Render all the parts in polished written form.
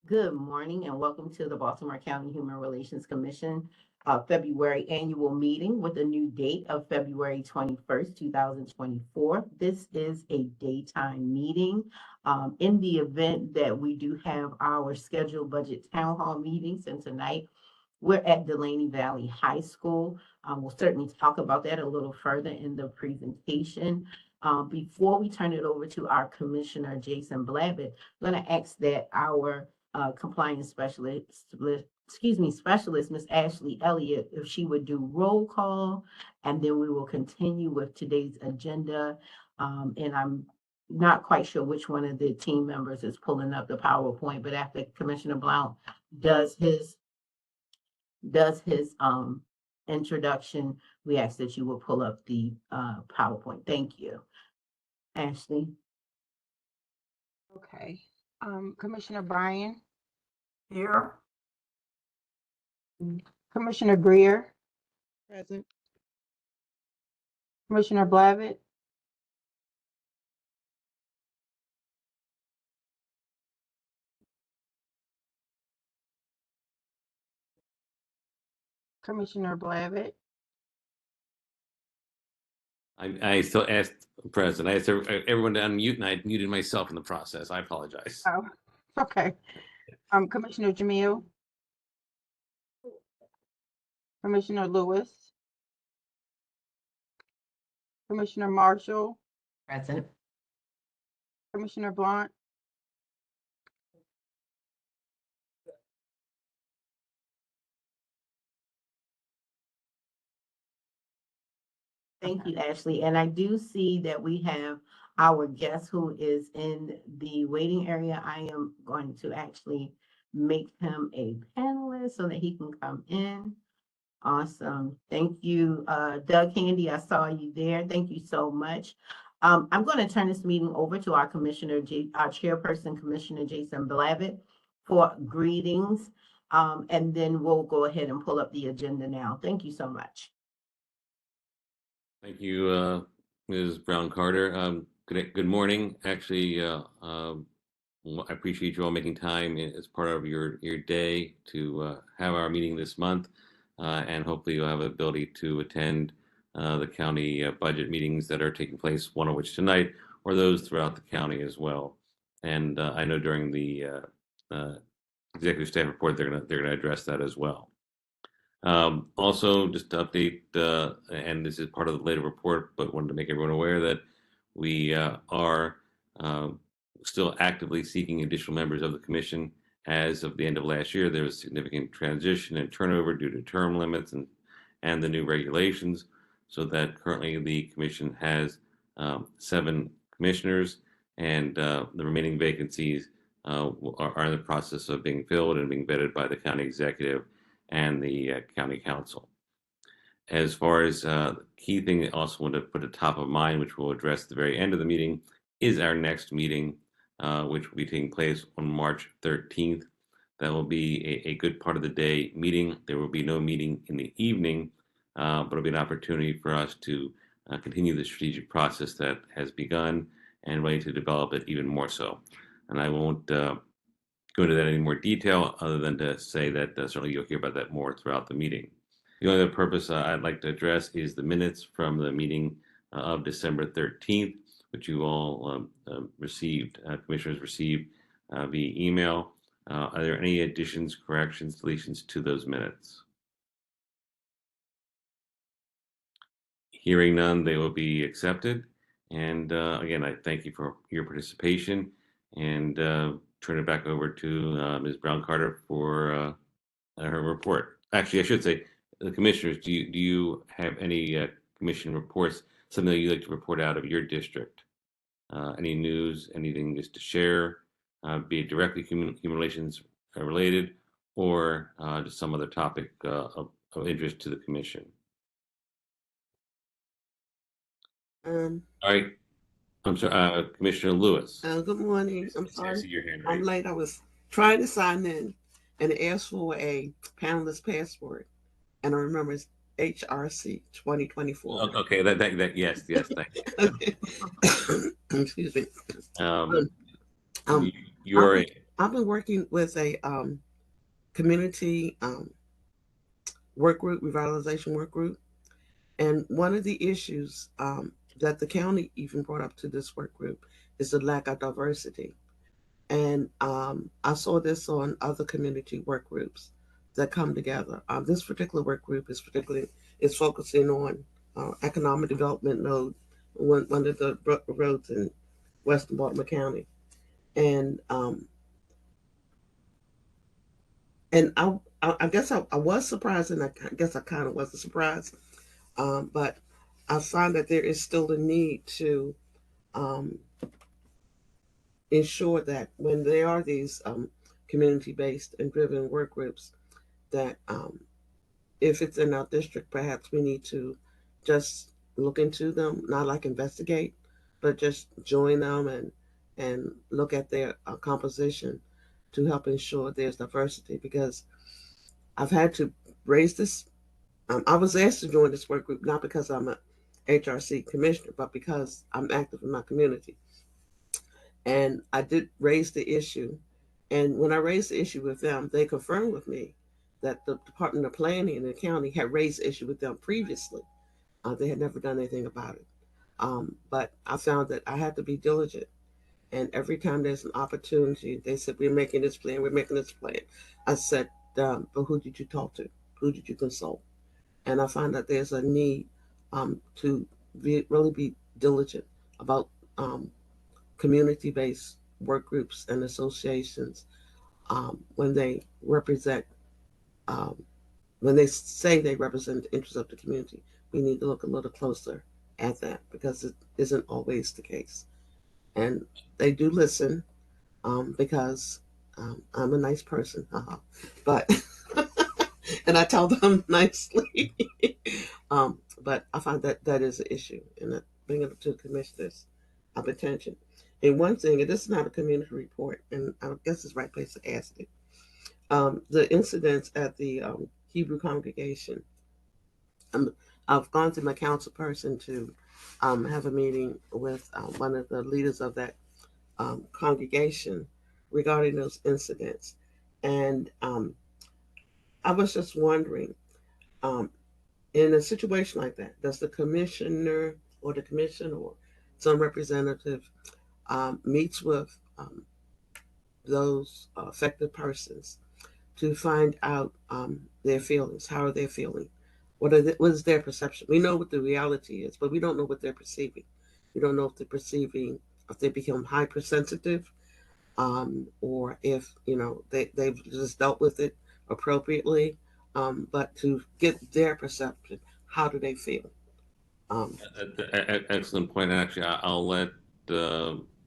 Good morning and welcome to the Baltimore County Human Relations Commission February annual meeting with a new date of February 21st, 2024. This is a daytime meeting. In the event that we do have our scheduled budget town hall meetings, and tonight we're at Delaney Valley High School. We'll certainly talk about that a little further in the presentation. Before we turn it over to our Commissioner, Jason Blavitt, I'm going to ask that our compliance specialist, Miss Ashley Elliott, if she would do roll call, and then we will continue with today's agenda. And I'm not quite sure which one of the team members is pulling up the PowerPoint, but after Commissioner Blount does his introduction, we ask that you will pull up the PowerPoint. Thank you. Ashley. Okay. Commissioner Bryan, Here. Commissioner Greer, Present. Commissioner Blavitt, Commissioner Blavitt. I still asked President. I asked everyone to unmute, and I muted myself in the process. I apologize. Oh, okay. Commissioner Jamil, Commissioner Lewis, Commissioner Marshall, Present. Commissioner Blunt, Thank you, Ashley. And I do see that we have our guest who is in the waiting area. I am going to actually make him a panelist so that he can come in. Awesome. Thank you, Doug Handy. I saw you there. Thank you so much. I'm going to turn this meeting over to our our chairperson, Commissioner Jason Blavitt, for greetings. And then we'll go ahead and pull up the agenda now. Thank you so much. Thank you, Ms. Brown Carter. Good morning. Actually, I appreciate you all making time as part of your day to have our meeting this month, and hopefully you'll have the ability to attend the county budget meetings that are taking place, one of which tonight, or those throughout the county as well. And I know during the executive staff report, they're gonna address that as well. Also, just to update, and this is part of the later report, but wanted to make everyone aware that we are still actively seeking additional members of the commission. As of the end of last year, there was significant transition and turnover due to term limits and the new regulations, so that currently the commission has 7 commissioners, and the remaining vacancies are in the process of being filled and being vetted by the county executive and the county council. As far as the key thing I also want to put at top of mind, which we'll address at the very end of the meeting, is our next meeting, which will be taking place on March 13th. That will be a good part of the day meeting. There will be no meeting in the evening, but it'll be an opportunity for us to continue the strategic process that has begun and ready to develop it even more so. And I won't go into that in any more detail other than to say that certainly you'll hear about that more throughout the meeting. The only other purpose I'd like to address is the minutes from the meeting of December 13th, which you all received, commissioners received via email. Are there any additions, corrections, deletions to those minutes? Hearing none, they will be accepted. And again, I thank you for your participation, and turn it back over to Ms. Brown Carter for her report. Actually, I should say, the commissioners, do you have any commission reports, something that you'd like to report out of your district? Any news, anything just to share, be it directly human relations related, or just some other topic of interest to the commission? All right. I'm sorry, Commissioner Lewis. Good morning. I'm I sorry. see your hand I'm raised. late. I was trying to sign in and it asked for a panelist passport. And I remember it's HRC 2024. Okay, that yes, thank you. Excuse me. You are I've been working with a community work group, revitalization work group, and one of the issues that the county even brought up to this work group is the lack of diversity. And I saw this on other community work groups that come together. This particular work group is focusing on economic development node, one of the roads in Western Baltimore County, and I guess I was surprised, and I guess I kind of wasn't surprised, but I find that there is still a need to um, ensure that when there are these community-based and driven work groups, that if it's in our district, perhaps we need to just look into them, not like investigate, but just join them and look at their composition to help ensure there's diversity. Because I've had to raise this. I was asked to join this work group not because I'm a HRC commissioner, but because I'm active in my community. And I did raise the issue. And when I raised the issue with them, they confirmed with me that the Department of Planning in the county had raised the issue with them previously. They had never done anything about it. But I found that I had to be diligent. And every time there's an opportunity, they said, we're making this plan, we're making this plan. I said, but who did you talk to? Who did you consult? And I find that there's a need to really be diligent about community-based work groups and associations when they represent, um, when they say they represent the interests of the community. We need to look a little closer at that because it isn't always the case. And they do listen because I'm a nice person, but and I tell them nicely. But I find that that is an issue, and that bring it to the commissioners' attention. And one thing, and this is not a community report, and I guess it's the right place to ask it. The incidents at the Hebrew congregation. I've gone to my council person to have a meeting with one of the leaders of that congregation regarding those incidents. And I was just wondering, in a situation like that, does the commissioner or the commission or some representative meets with those affected persons to find out their feelings? How are they feeling? What is their perception? We know what the reality is, but we don't know what they're perceiving. We don't know if they're perceiving, if they become hypersensitive, or if they've just dealt with it appropriately. But to get their perception, how do they feel? Excellent point. Actually, I'll let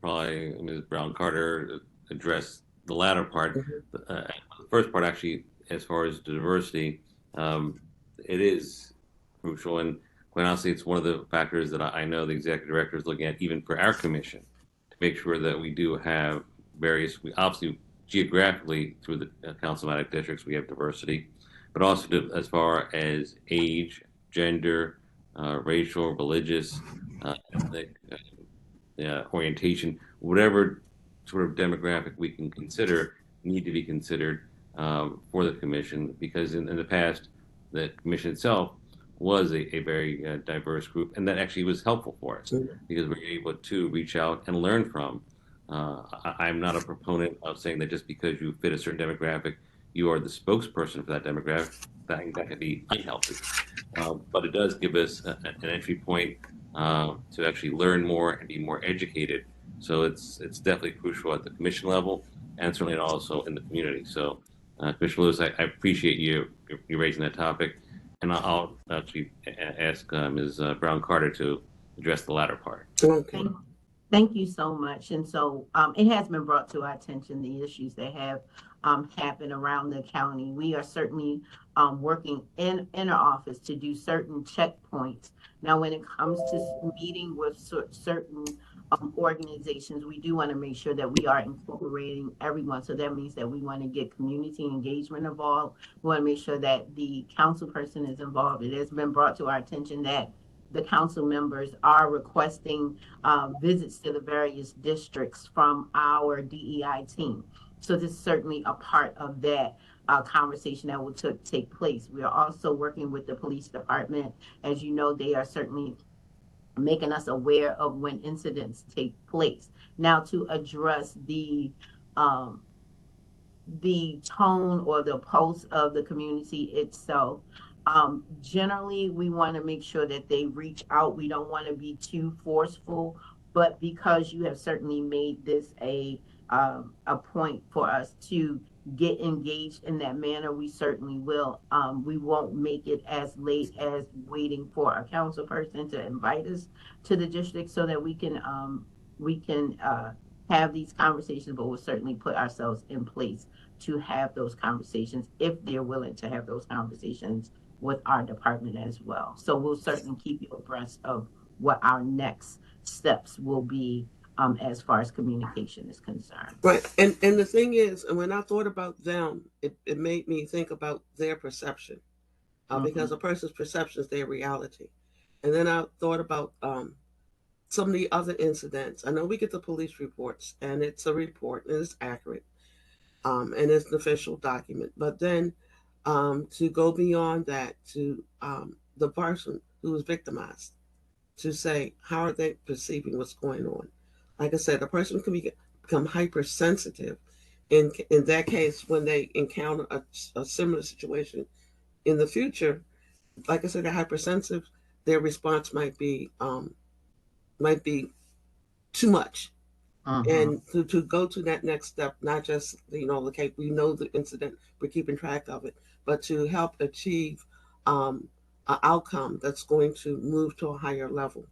probably Ms. Brown Carter address the latter part. Mhm. The first part, actually, as far as diversity, it is crucial. And quite honestly, it's one of the factors that I know the executive director is looking at, even for our commission, to make sure that we do have we obviously geographically through the councilmatic districts, we have diversity, but also as far as age, gender, racial, religious, ethnic, orientation, whatever sort of demographic we can consider need to be considered for the commission, because in the past, the commission itself was a very diverse group, and that actually was helpful for us because we were able to reach out and learn from. I'm not a proponent of saying that just because you fit a certain demographic, you are the spokesperson for that demographic. That could be unhealthy. But it does give us an entry point to actually learn more and be more educated. So it's definitely crucial at the commission level and certainly also in the community. So Commissioner Lewis, I appreciate you raising that topic, and I'll actually ask Ms. Brown Carter to address the latter part. Okay. Thank you so much. And so it has been brought to our attention, the issues that have happened around the county. We are certainly working in our office to do certain checkpoints. Now, when it comes to meeting with certain organizations, we do want to make sure that we are incorporating everyone. So that means that we want to get community engagement involved. We want to make sure that the council person is involved. It has been brought to our attention that the council members are requesting visits to the various districts from our DEI team. So this is certainly a part of that conversation that will take place. We are also working with the police department. As you know, they are certainly making us aware of when incidents take place. Now, to address the tone or the pulse of the community itself. Generally, we want to make sure that they reach out. We don't want to be too forceful, but because you have certainly made this a point for us to get engaged in that manner, we certainly will. We won't make it as late as waiting for a council person to invite us to the district so that we can have these conversations, but we'll certainly put ourselves in place to have those conversations if they're willing to have those conversations with our department as well. So we'll certainly keep you abreast of what our next steps will be as far as communication is concerned. Right. And the thing is, and when I thought about them, it made me think about their perception, because a person's perception is their reality. And then I thought about some of the other incidents. I know we get the police reports, and it's a report, and it's accurate, and it's an official document. But then to go beyond that to the person who was victimized, to say, how are they perceiving what's going on? Like I said, a person can become hypersensitive in that case when they encounter a similar situation in the future. Like I said, they're hypersensitive. Their response might be too much. And to go to that next step, not just, okay, we know the incident, we're keeping track of it, but to help achieve an outcome that's going to move to a higher level,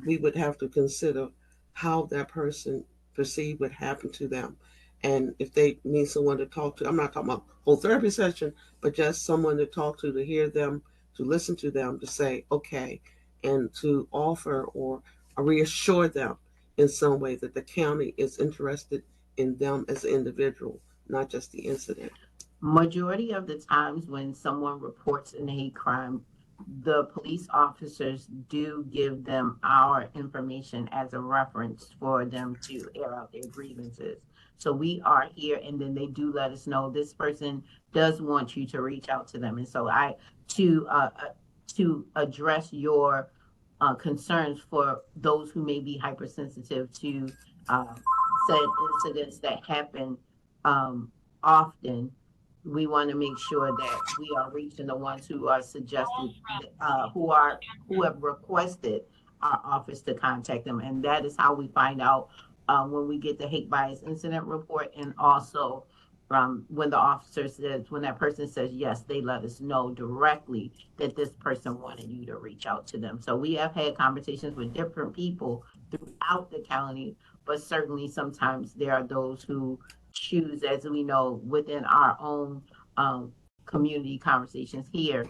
we would have to consider how that person perceived what happened to them. And if they need someone to talk to, I'm not talking about whole therapy session, but just someone to talk to hear them, to listen to them, to say, okay, and to offer or reassure them in some way that the county is interested in them as an individual, not just the incident. Majority of the times when someone reports an hate crime, the police officers do give them our information as a reference for them to air out their grievances. So we are here, and then they do let us know this person does want you to reach out to them. And so to address your concerns for those who may be hypersensitive to said incidents that happen often, we want to make sure that we are reaching the ones who are suggested, who have requested our office to contact them. And that is how we find out when we get the hate bias incident report, and also when that person says yes, they let us know directly that this person wanted you to reach out to them. So we have had conversations with different people throughout the county, but certainly sometimes there are those who choose, as we know, within our own community conversations here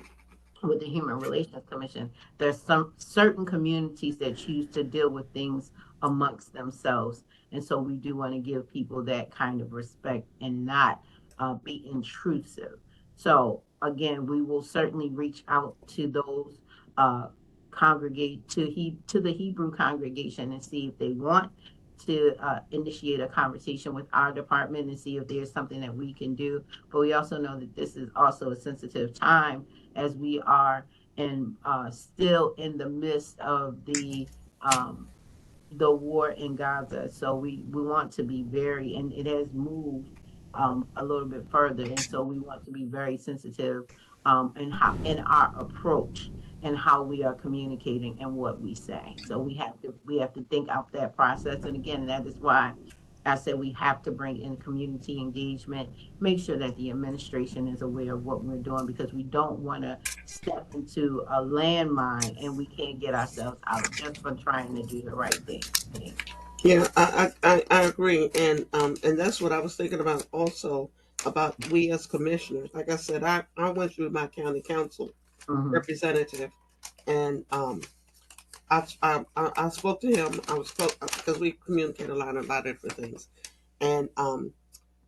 with the Human Relations Commission, there's some certain communities that choose to deal with things amongst themselves. And so we do want to give people that kind of respect and not be intrusive. So again, we will certainly reach out to those to the Hebrew congregation and see if they want to initiate a conversation with our department and see if there's something that we can do. But we also know that this is also a sensitive time, as we are still in the midst of the war in Gaza. So we want to be and it has moved a little bit further, and so we want to be very sensitive in our approach and how we are communicating and what we say. So we have to think out that process. And again, that is why I said we have to bring in community engagement, make sure that the administration is aware of what we're doing, because we don't want to step into a landmine and we can't get ourselves out just for trying to do the right thing. Yeah, I agree, and that's what I was thinking about also, about we as commissioners. Like I said, I went through my county council representative, and I spoke to him. Because we communicate a lot of different things, and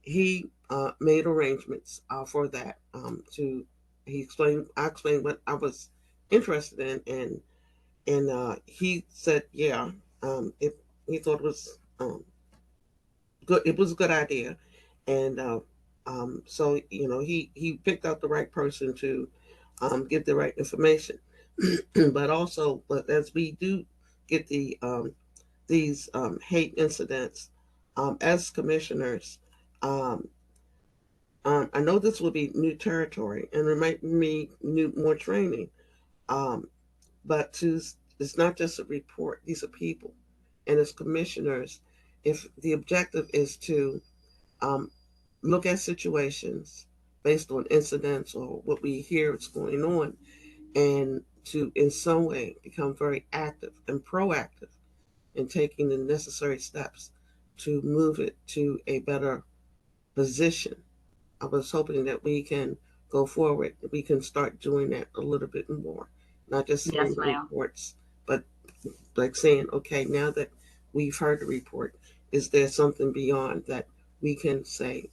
he made arrangements for that. I explained what I was interested in, and and he said, yeah, it, he thought it was good. It was a good idea, and so he picked out the right person to give the right information. But as we do get these hate incidents, as commissioners, um, I know this will be new territory, and there might be more training. Um, but it's not just a report. These are people, and as commissioners, if the objective is to um, look at situations based on incidents or what we hear is going on, and to in some way become very active and proactive in taking the necessary steps to move it to a better position. I was hoping that we can go forward. We can start doing that a little bit more, not just hearing Yes, the ma'am. reports, but like saying, okay, now that we've heard the report, is there something beyond that we can say,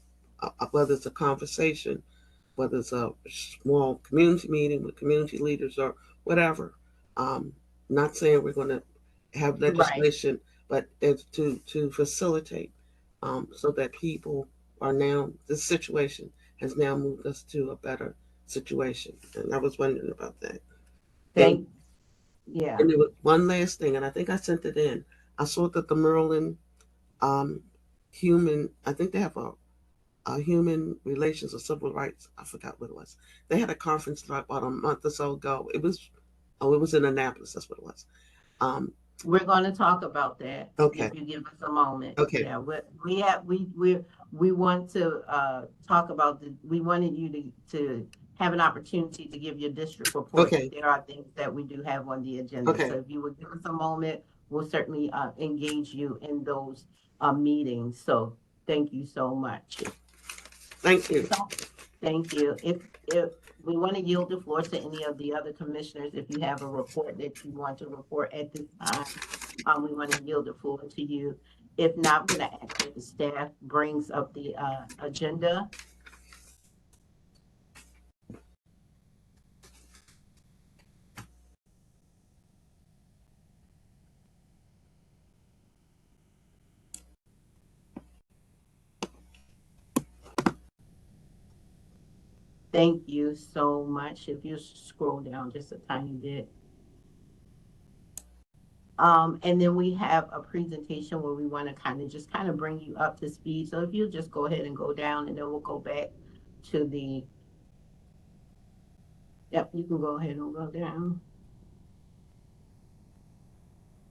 whether it's a conversation, whether it's a small community meeting with community leaders or whatever. Um, Not saying we're going to have Right. legislation, but it's to facilitate, so that people are now, this situation has now moved us to a better situation. And I was wondering about that. And Thank, yeah. and there was one last thing, and I think I sent it in. I saw that the Maryland um, I think they have a human relations or civil rights. I forgot what it was. They had a conference about a month or so ago. It was in Annapolis. That's what it was. Um, We're going to talk about that okay, if you give us a moment. okay, Yeah, we have we want to talk about we wanted you to have an opportunity to give your district report, but okay, there are things that we do have on the agenda. So okay. if you would give us a moment, we'll certainly engage you in those meetings. So thank you so much. Thank you. So, thank you. If we want to yield the floor to any of the other commissioners, if you have a report that you want to report at this time, we want to yield the floor to you. If not, I'm going to ask that the staff brings up the agenda. Thank you so much. If you scroll down just a tiny bit. And then we have a presentation where we want to kind of bring you up to speed. So if you just go ahead and go down, and then we'll go back to the, yep, you can go ahead and go down.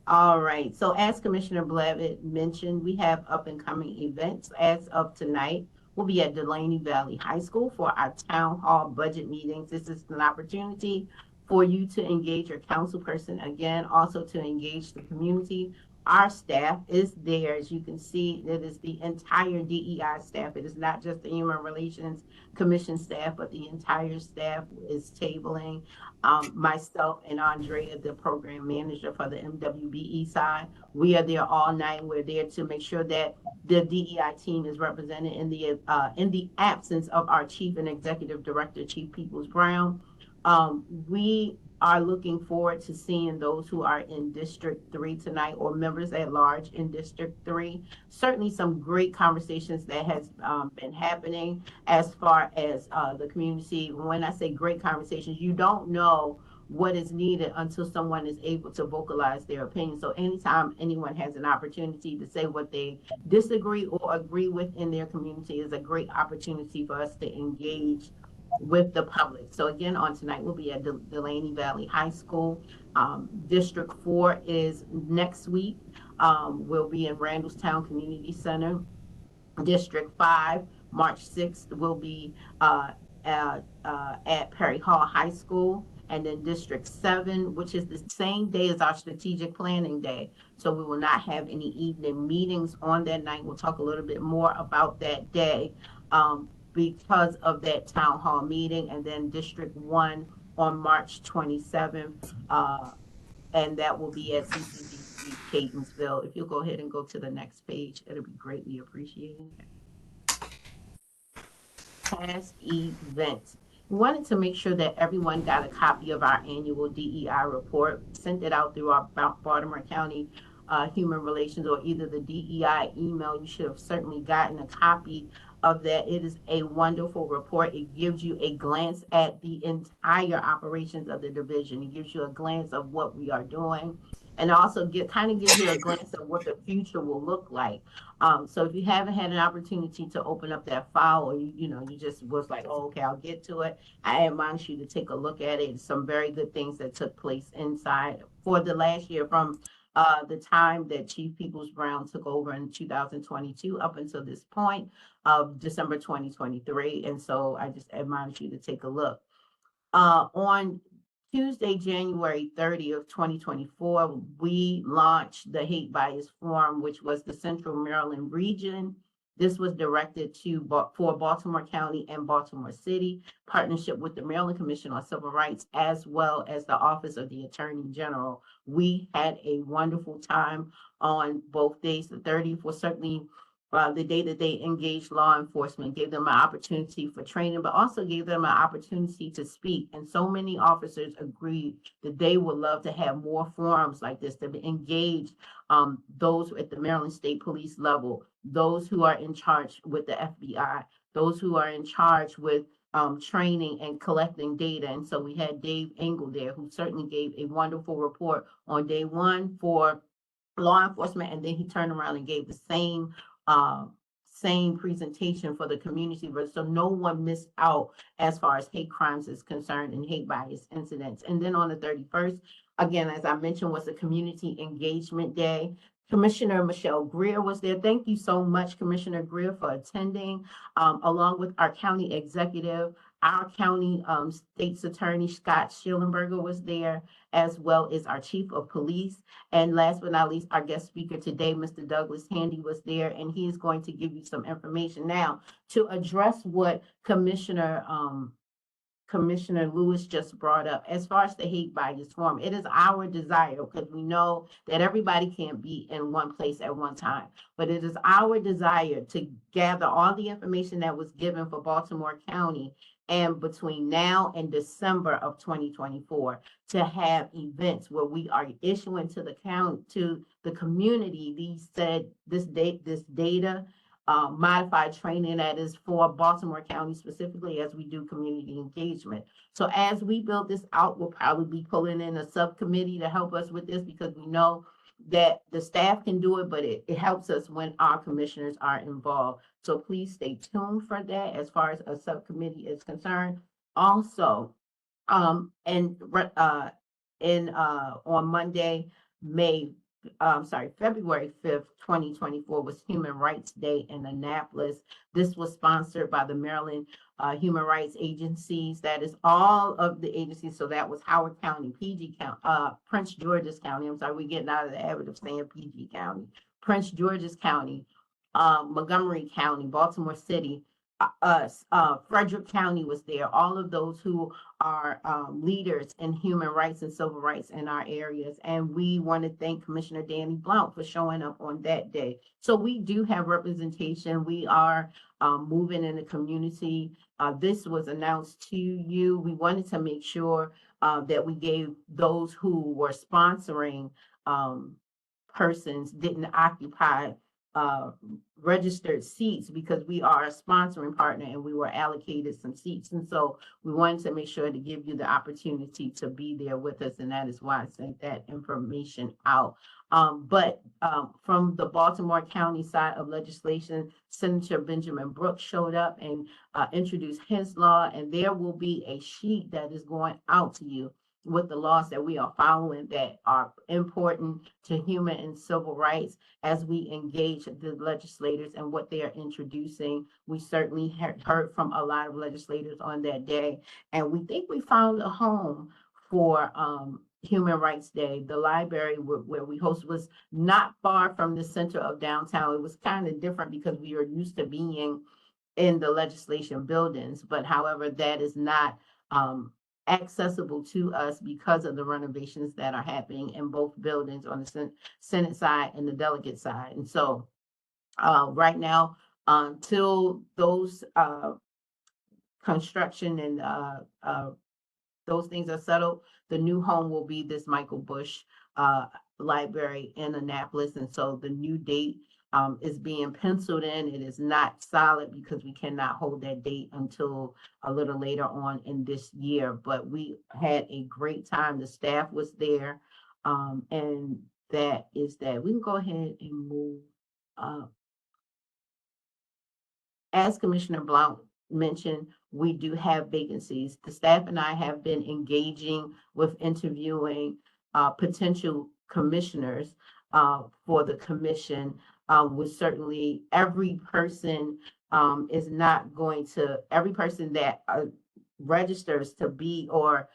All right. So as Commissioner Blevett mentioned, we have up and coming events. As of tonight, we'll be at Delaney Valley High School for our town hall budget meetings. This is an opportunity for you to engage your council person, again, also to engage the community. Our staff is there. As you can see, it is the entire DEI staff. It is not just the Human Relations Commission staff, but the entire staff is tabling. Myself and Andrea, the program manager for the MWBE side, we are there all night. We're there to make sure that the DEI team is represented in the absence of our chief and executive director, Chief Peoples Brown. We are looking forward to seeing those who are in District 3 tonight, or members at large in District 3. Certainly some great conversations that has been happening as far as the community. When I say great conversations, you don't know what is needed until someone is able to vocalize their opinion. So anytime anyone has an opportunity to say what they disagree or agree with in their community is a great opportunity for us to engage with the public. So again, on tonight, we'll be at Delaney Valley High School. District 4 is next week. We'll be in Randallstown Community Center. District 5, March 6th, will be at Perry Hall High School. And then District 7, which is the same day as our strategic planning day. So we will not have any evening meetings on that night. We'll talk a little bit more about that day because of that town hall meeting. And then District 1 on March 27th, and that will be at CCDC Catonsville. If you'll go ahead and go to the next page, it'll be greatly appreciated. Past events. We wanted to make sure that everyone got a copy of our annual DEI report, sent it out through our Baltimore County Human Relations or either the DEI email. You should have certainly gotten a copy of that. It is a wonderful report. It gives you a glance at the entire operations of the division. It gives you a glance of what we are doing, and also kind of gives you a glance of what the future will look like. So if you haven't had an opportunity to open up that file, or you just was like, oh, okay, I'll get to it, I advise you to take a look at it. Some very good things that took place inside for the last year from the time that Chief Peoples Brown took over in 2022 up until this point of December 2023. And so I just advise you to take a look. On Tuesday, January 30th, 2024, we launched the Hate Bias Forum, which was the Central Maryland region. This was directed for Baltimore County and Baltimore City, partnership with the Maryland Commission on Civil Rights, as well as the Office of the Attorney General. We had a wonderful time on both days. The 30th was certainly the day that they engaged law enforcement, gave them an opportunity for training, but also gave them an opportunity to speak. And so many officers agreed that they would love to have more forums like this, to engage those at the Maryland State Police level, those who are in charge with the FBI, those who are in charge with training and collecting data. And so we had Dave Engel there, who certainly gave a wonderful report on day one for law enforcement, and then he turned around and gave the same presentation for the community, so no one missed out as far as hate crimes is concerned and hate bias incidents. And then on the 31st, again, as I mentioned, was the Community Engagement Day. Commissioner Michelle Greer was there. Thank you so much, Commissioner Greer, for attending, along with our county executive. Our county state's attorney, Scott Schillenberger, was there, as well as our chief of police. And last but not least, our guest speaker today, Mr. Douglas Handy, was there, and he is going to give you some information. Now, to address what Commissioner Lewis just brought up, as far as the Hate Bias Forum, it is our desire, because we know that everybody can't be in one place at one time, but it is our desire to gather all the information that was given for Baltimore County and between now and December of 2024 to have events where we are issuing to the county, to the community, this data, modified training that is for Baltimore County specifically, as we do community engagement. So as we build this out, we'll probably be pulling in a subcommittee to help us with this, because we know that the staff can do it, but it helps us when our commissioners are involved. So please stay tuned for that as far as a subcommittee is concerned. Also, on Monday, February 5th, 2024 was Human Rights Day in Annapolis. This was sponsored by the Maryland Human Rights Agencies. That is all of the agencies. So that was Howard County, PG County, Prince George's County. I'm sorry, we're getting out of the habit of saying PG County. Prince George's County, Montgomery County, Baltimore City, Frederick County was there. All of those who are leaders in human rights and civil rights in our areas. And we want to thank Commissioner Danny Blount for showing up on that day. So we do have representation. We are moving in the community. This was announced to you. We wanted to make sure that we gave those who were sponsoring persons didn't occupy registered seats, because we are a sponsoring partner and we were allocated some seats. And so we wanted to make sure to give you the opportunity to be there with us. And that is why I sent that information out. But from the Baltimore County side of legislation, Senator Benjamin Brooks showed up and introduced his law. And there will be a sheet that is going out to you with the laws that we are following that are important to human and civil rights as we engage the legislators and what they are introducing. We certainly heard from a lot of legislators on that day, and we think we found a home for Human Rights Day. The library where we host was not far from the center of downtown. It was kind of different because we are used to being in the legislation buildings, but however, that is not accessible to us because of the renovations that are happening in both buildings on the Senate side and the delegate side. And so right now, until those construction and those things are settled, the new home will be this Michael Bush library in Annapolis. And so the new date is being penciled in. It is not solid because we cannot hold that date until a little later on in this year. But we had a great time. The staff was there. And that is that. We can go ahead and move up. As Commissioner Blount mentioned, we do have vacancies. The staff and I have been engaging with interviewing potential commissioners for the commission. With certainly every person is not going to, every person that registers to be or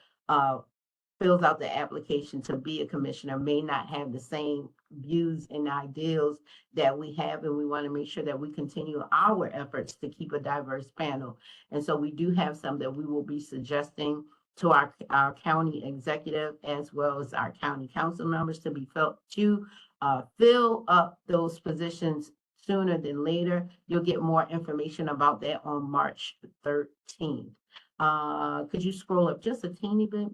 fills out the application to be a commissioner may not have the same views and ideals that we have, and we want to make sure that we continue our efforts to keep a diverse panel. And so we do have some that we will be suggesting to our county executive as well as our county council members to be felt to fill up those positions sooner than later. You'll get more information about that on March 13th. Could you scroll up just a teeny bit?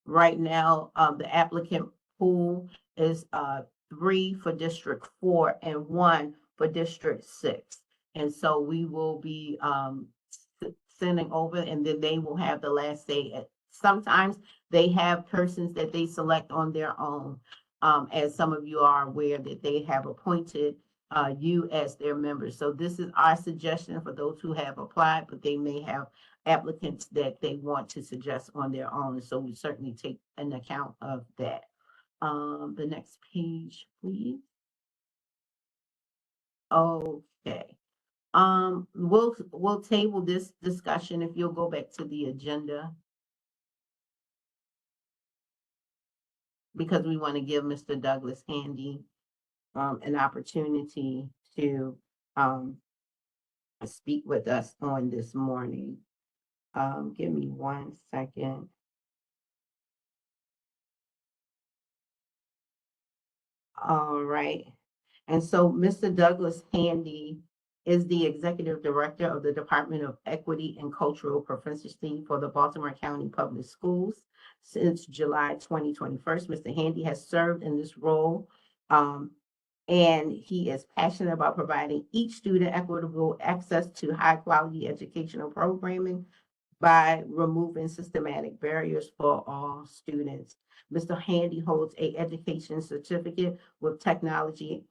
Right now, the applicant pool is 3 for District 4 and 1 for District 6. And so we will be sending over, and then they will have the last say. Sometimes they have persons that they select on their own. As some of you are aware that they have appointed you as their members. So this is our suggestion for those who have applied, but they may have applicants that they want to suggest on their own. So we certainly take an account of that. The next page, please. Okay. We'll table this discussion if you'll go back to the agenda. Because we want to give Mr. Douglas Handy an opportunity to speak with us on this morning. Give me 1 second. All right. And so Mr. Douglas Handy is the Executive Director of the Department of Equity and Cultural Proficiency for the Baltimore County Public Schools since July 2021. Mr. Handy has served in this role, and he is passionate about providing each student equitable access to high-quality educational programming by removing systematic barriers for all students. Mr. Handy holds an education certificate with technology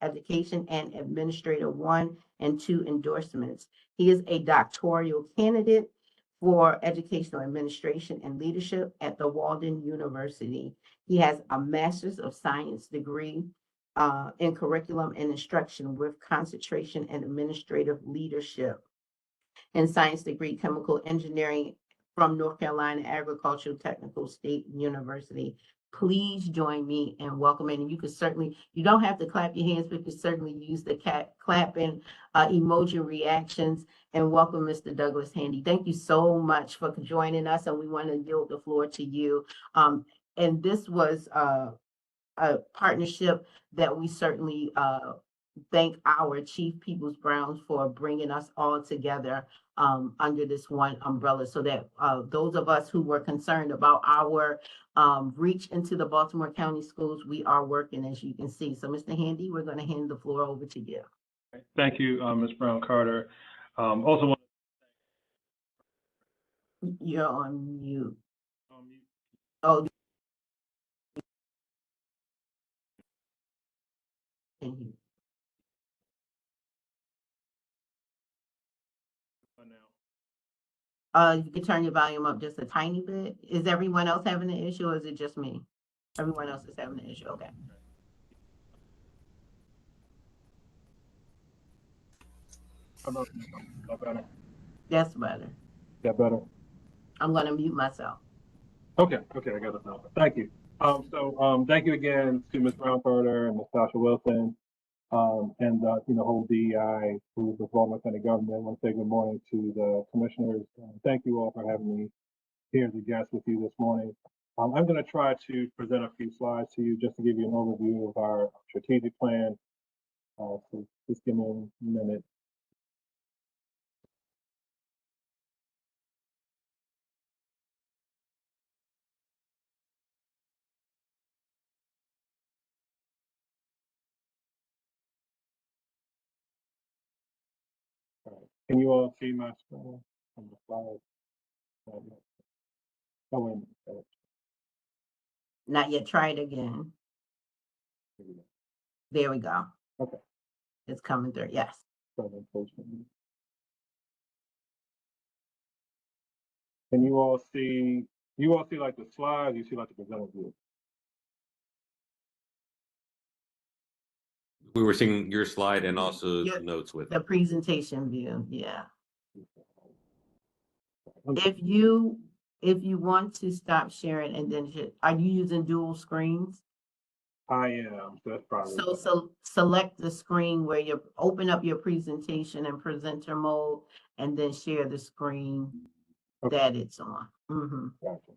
education and administrator 1 and 2 endorsements. He is a doctoral candidate for educational administration and leadership at the Walden University. He has a Master's of Science degree in curriculum and instruction with concentration in administrative leadership, and science degree chemical engineering from North Carolina Agricultural Technical State University. Please join me in welcoming, and you can certainly, you don't have to clap your hands, but you can certainly use the clapping emoji reactions and welcome Mr. Douglas Handy. Thank you so much for joining us, and we want to yield the floor to you. And this was a partnership that we certainly thank our Chief Peoples Browns for bringing us all together under this one umbrella, so that those of us who were concerned about our reach into the Baltimore County schools, we are working, as you can see. So Mr. Handy, we're going to hand the floor over to you. Thank you, Ms. Brown Carter. Also want You're on mute. to Oh, thank you. You can turn your volume up just a tiny bit. Is everyone else having an issue, or is it just me? Everyone else is having an issue. Okay. That better? That's better. That better? I'm going to mute myself. Okay, I got it now. Thank you. Thank you again to Ms. Brown Carter and Ms. Tasha Wilson, and whole DEI, who's the Baltimore County government. I want to say good morning to the commissioners. Thank you all for having me here as a guest with you this morning. I'm going to try to present a few slides to you just to give you an overview of our strategic plan, So just give me a minute. All right. Can you all see my screen on the slide? Oh, wait a minute. Not yet. Try it again. Here we go. There we go. Okay. It's coming through. Yes. Presentation. Can you all see like the slides? You see like the presenter view? We were seeing your slide and also Yeah. the notes with The it. presentation view. Yeah. Okay. If you want to stop sharing and then are you using dual screens? I am. So that's probably. So select the screen where you open up your presentation in presenter mode and then share the screen Okay. that it's on. Mhm. Gotcha.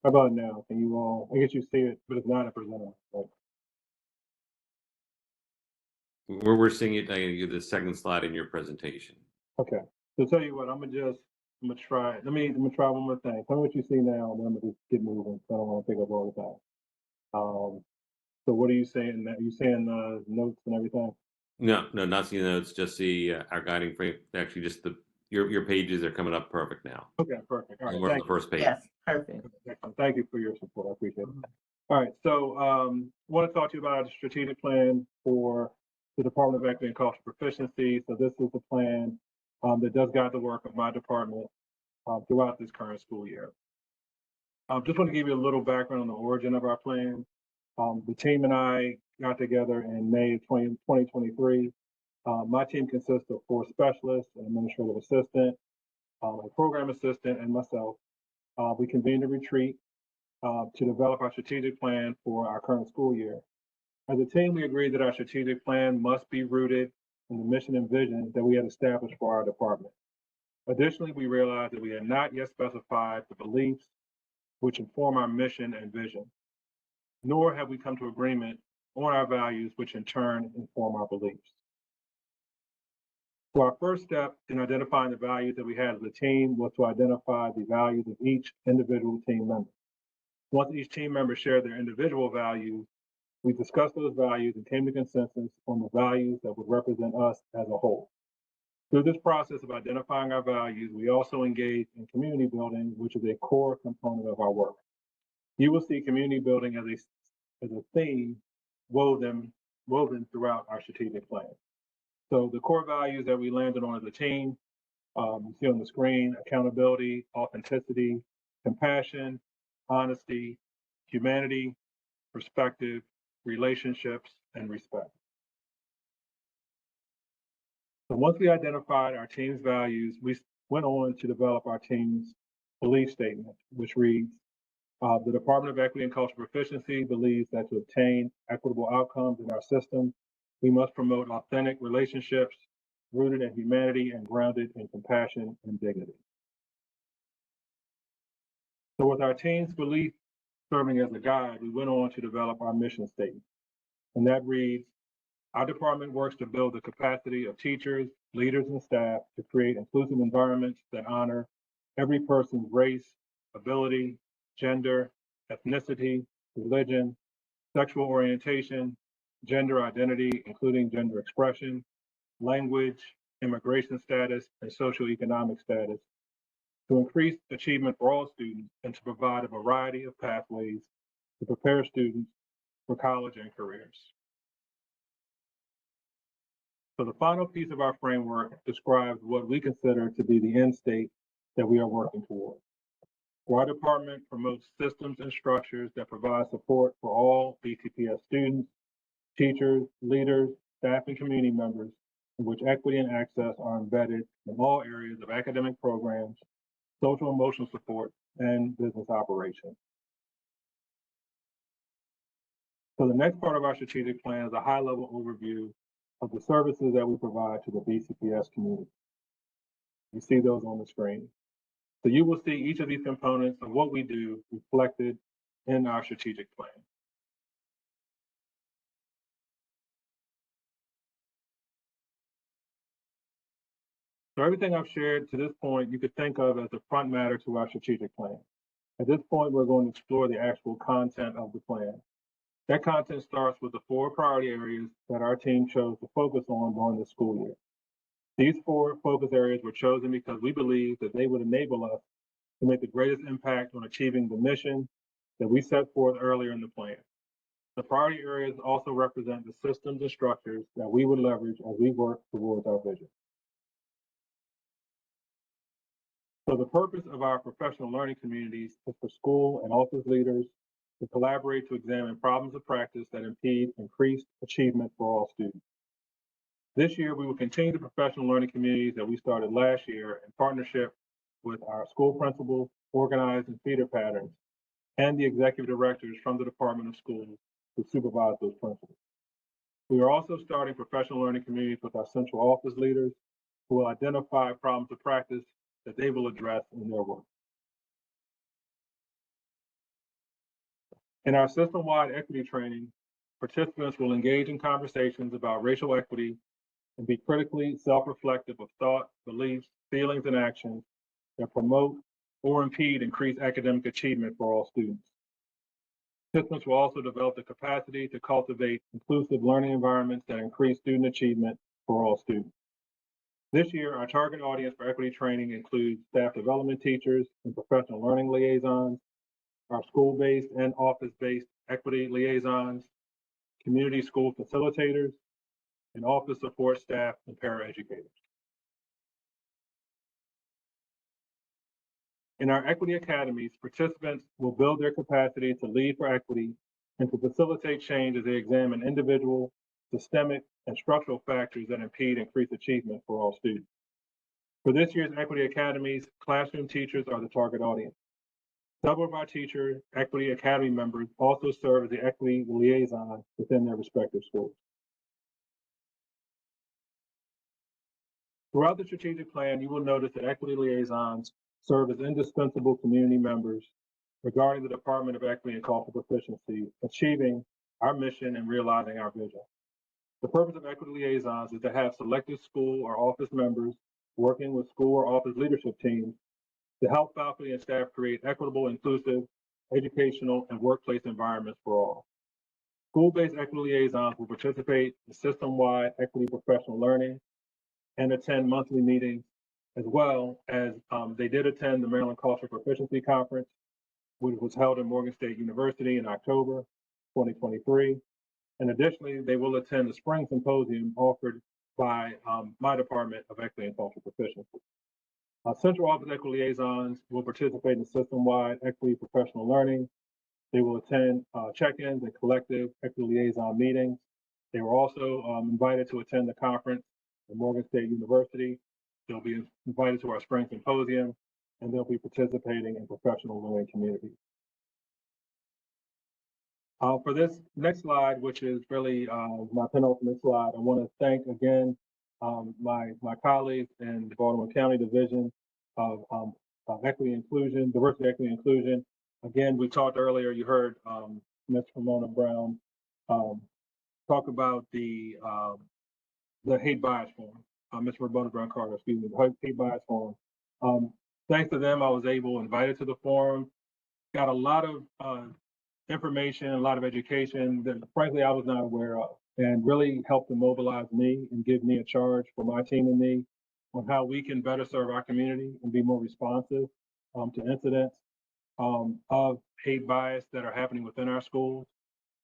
How about now? Can you all? I guess you see it, but it's not a presenter. Right? We're seeing it, the second slide in your presentation. Okay. So tell you what, I'm gonna try. Let me try one more thing. Tell me what you see now, and then I'm gonna just get moving. So I don't want to take up all the time. So what are you saying? That you saying notes and everything? No, not seeing the notes, just see our guiding frame. Actually, just your pages are coming up perfect now. Okay, perfect. All right, And we're on thank the first page. Yes, perfect. Excellent. Thank you for your support. I appreciate it. Mhm. All right, so want to talk to you about a strategic plan for the Department of Equity and Cultural Proficiency. So this is the plan that does guide the work of my department throughout this current school year. Just want to give you a little background on the origin of our plan. The team and I got together in May of 2023. My team consists of 4 specialists, an administrative assistant, a program assistant, and myself. We convened a retreat to develop our strategic plan for our current school year. As a team, we agreed that our strategic plan must be rooted in the mission and vision that we had established for our department. Additionally, we realized that we had not yet specified the beliefs which inform our mission and vision, nor have we come to agreement on our values, which in turn inform our beliefs. So our first step in identifying the values that we had as a team was to identify the values of each individual team member. Once each team member shared their individual values, we discussed those values and came to consensus on the values that would represent us as a whole. Through this process of identifying our values, we also engaged in community building, which is a core component of our work. You will see community building as a theme woven throughout our strategic plan. So the core values that we landed on as a team, you see on the screen: accountability, authenticity, compassion, honesty, humanity, perspective, relationships, and respect. So once we identified our team's values, we went on to develop our team's belief statement, which reads, the Department of Equity and Cultural Proficiency believes that to obtain equitable outcomes in our system, we must promote authentic relationships rooted in humanity and grounded in compassion and dignity. So with our team's belief serving as a guide, we went on to develop our mission statement. And that reads, our department works to build the capacity of teachers, leaders, and staff to create inclusive environments that honor every person's race, ability, gender, ethnicity, religion, sexual orientation, gender identity, including gender expression, language, immigration status, and socioeconomic status, to increase achievement for all students and to provide a variety of pathways to prepare students for college and careers. So the final piece of our framework describes what we consider to be the end state that we are working toward. Our department promotes systems and structures that provide support for all BCPS students, teachers, leaders, staff, and community members, in which equity and access are embedded in all areas of academic programs, social emotional support, and business operations. So the next part of our strategic plan is a high-level overview of the services that we provide to the BCPS community. You see those on the screen. So you will see each of these components of what we do reflected in our strategic plan. So everything I've shared to this point, you could think of as the front matter to our strategic plan. At this point, we're going to explore the actual content of the plan. That content starts with the 4 priority areas that our team chose to focus on during the school year. These 4 focus areas were chosen because we believe that they would enable us to make the greatest impact on achieving the mission that we set forth earlier in the plan. The priority areas also represent the systems and structures that we would leverage as we work towards our vision. So the purpose of our professional learning communities is for school and office leaders to collaborate to examine problems of practice that impede increased achievement for all students. This year, we will continue the professional learning communities that we started last year in partnership with our school principals, organizing feeder patterns, and the executive directors from the Department of Schools who supervise those principals. We are also starting professional learning communities with our central office leaders who will identify problems of practice that they will address in their work. In our system-wide equity training, participants will engage in conversations about racial equity and be critically self-reflective of thought, beliefs, feelings, and actions that promote or impede increased academic achievement for all students. Participants will also develop the capacity to cultivate inclusive learning environments that increase student achievement for all students. This year, our target audience for equity training includes staff development teachers and professional learning liaisons, our school-based and office-based equity liaisons, community school facilitators, and office support staff and paraeducators. In our equity academies, participants will build their capacity to lead for equity and to facilitate change as they examine individual, systemic, and structural factors that impede increased achievement for all students. For this year's Equity Academies, classroom teachers are the target audience. Several of our teacher Equity Academy members also serve as the equity liaison within their respective schools. Throughout the strategic plan, you will notice that equity liaisons serve as indispensable community members regarding the Department of Equity and Cultural Proficiency, achieving our mission and realizing our vision. The purpose of equity liaisons is to have selected school or office members working with school or office leadership teams to help faculty and staff create equitable, inclusive, educational, and workplace environments for all. School-based equity liaisons will participate in system-wide equity professional learning and attend monthly meetings, as well as they did attend the Maryland Cultural Proficiency Conference, which was held at Morgan State University in October 2023. And additionally, they will attend the Spring Symposium offered by my Department of Equity and Cultural Proficiency. Central Office Equity Liaisons will participate in system-wide equity professional learning. They will attend check-ins and collective equity liaison meetings. They were also invited to attend the conference at Morgan State University. They'll be invited to our Spring Symposium, and they'll be participating in professional learning communities. For this next slide, which is really my penultimate slide, I want to thank again my colleagues in the Baltimore County Division of Equity Inclusion, Diversity, Equity, Inclusion. Again, we talked earlier, you heard Ms. Ramona Brown talk about the hate bias forum, Ms. Ramona Brown Carter, excuse me, the hate bias forum. Thanks to them, I was invited to the forum, got a lot of information, a lot of education that frankly I was not aware of, and really helped to mobilize me and give me a charge for my team and me on how we can better serve our community and be more responsive to incidents. of hate bias that are happening within our schools.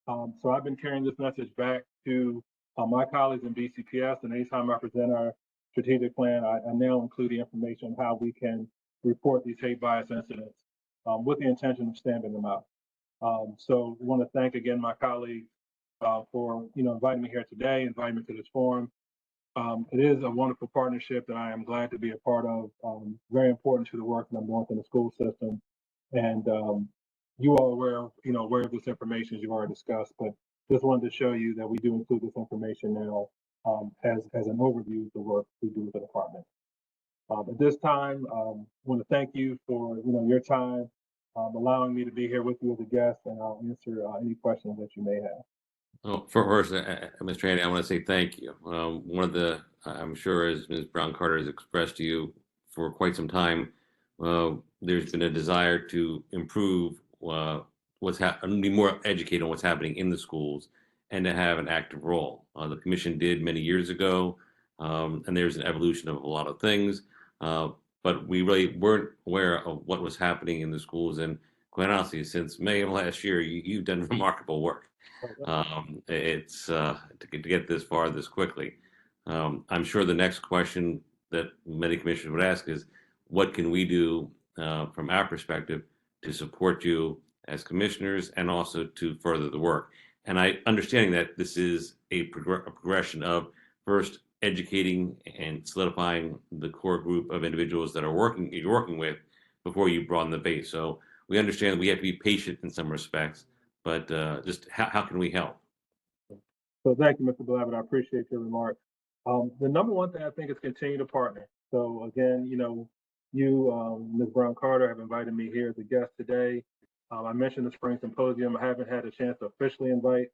So I've been carrying this message back to my colleagues in BCPS, and anytime I present our strategic plan, I now include the information on how we can report these hate bias incidents with the intention of stamping them out. So I want to thank again my colleagues for inviting me here today, inviting me to this forum. It is a wonderful partnership that I am glad to be a part of. Very important to the work that I'm doing in the school system, and you all are aware of this information as you've already discussed. But just wanted to show you that we do include this information now as an overview of the work we do with the department. At this time, I want to thank you for your time, allowing me to be here with you as a guest, and I'll answer any questions that you may have. Oh, first, Mr. Handy, I want to say thank you. One of the, I'm sure, as Ms. Brown Carter has expressed to you for quite some time, there's been a desire to improve be more educated on what's happening in the schools and to have an active role. The commission did many years ago, and there's an evolution of a lot of things, but we really weren't aware of what was happening in the schools. And quite honestly, since May of last year, you've done remarkable work. It's to get this far this quickly. I'm sure the next question that many commissioners would ask is, what can we do from our perspective to support you as commissioners and also to further the work? And I understanding that this is a progression of first educating and solidifying the core group of individuals that you're working with before you broaden the base. So we understand we have to be patient in some respects, but just how can we help? So thank you, Mr. Blavitt. I appreciate your remarks. The number one thing I think is continue to partner. So again, you, Ms. Brown Carter, have invited me here as a guest today. I mentioned the spring symposium. I haven't had a chance to officially invite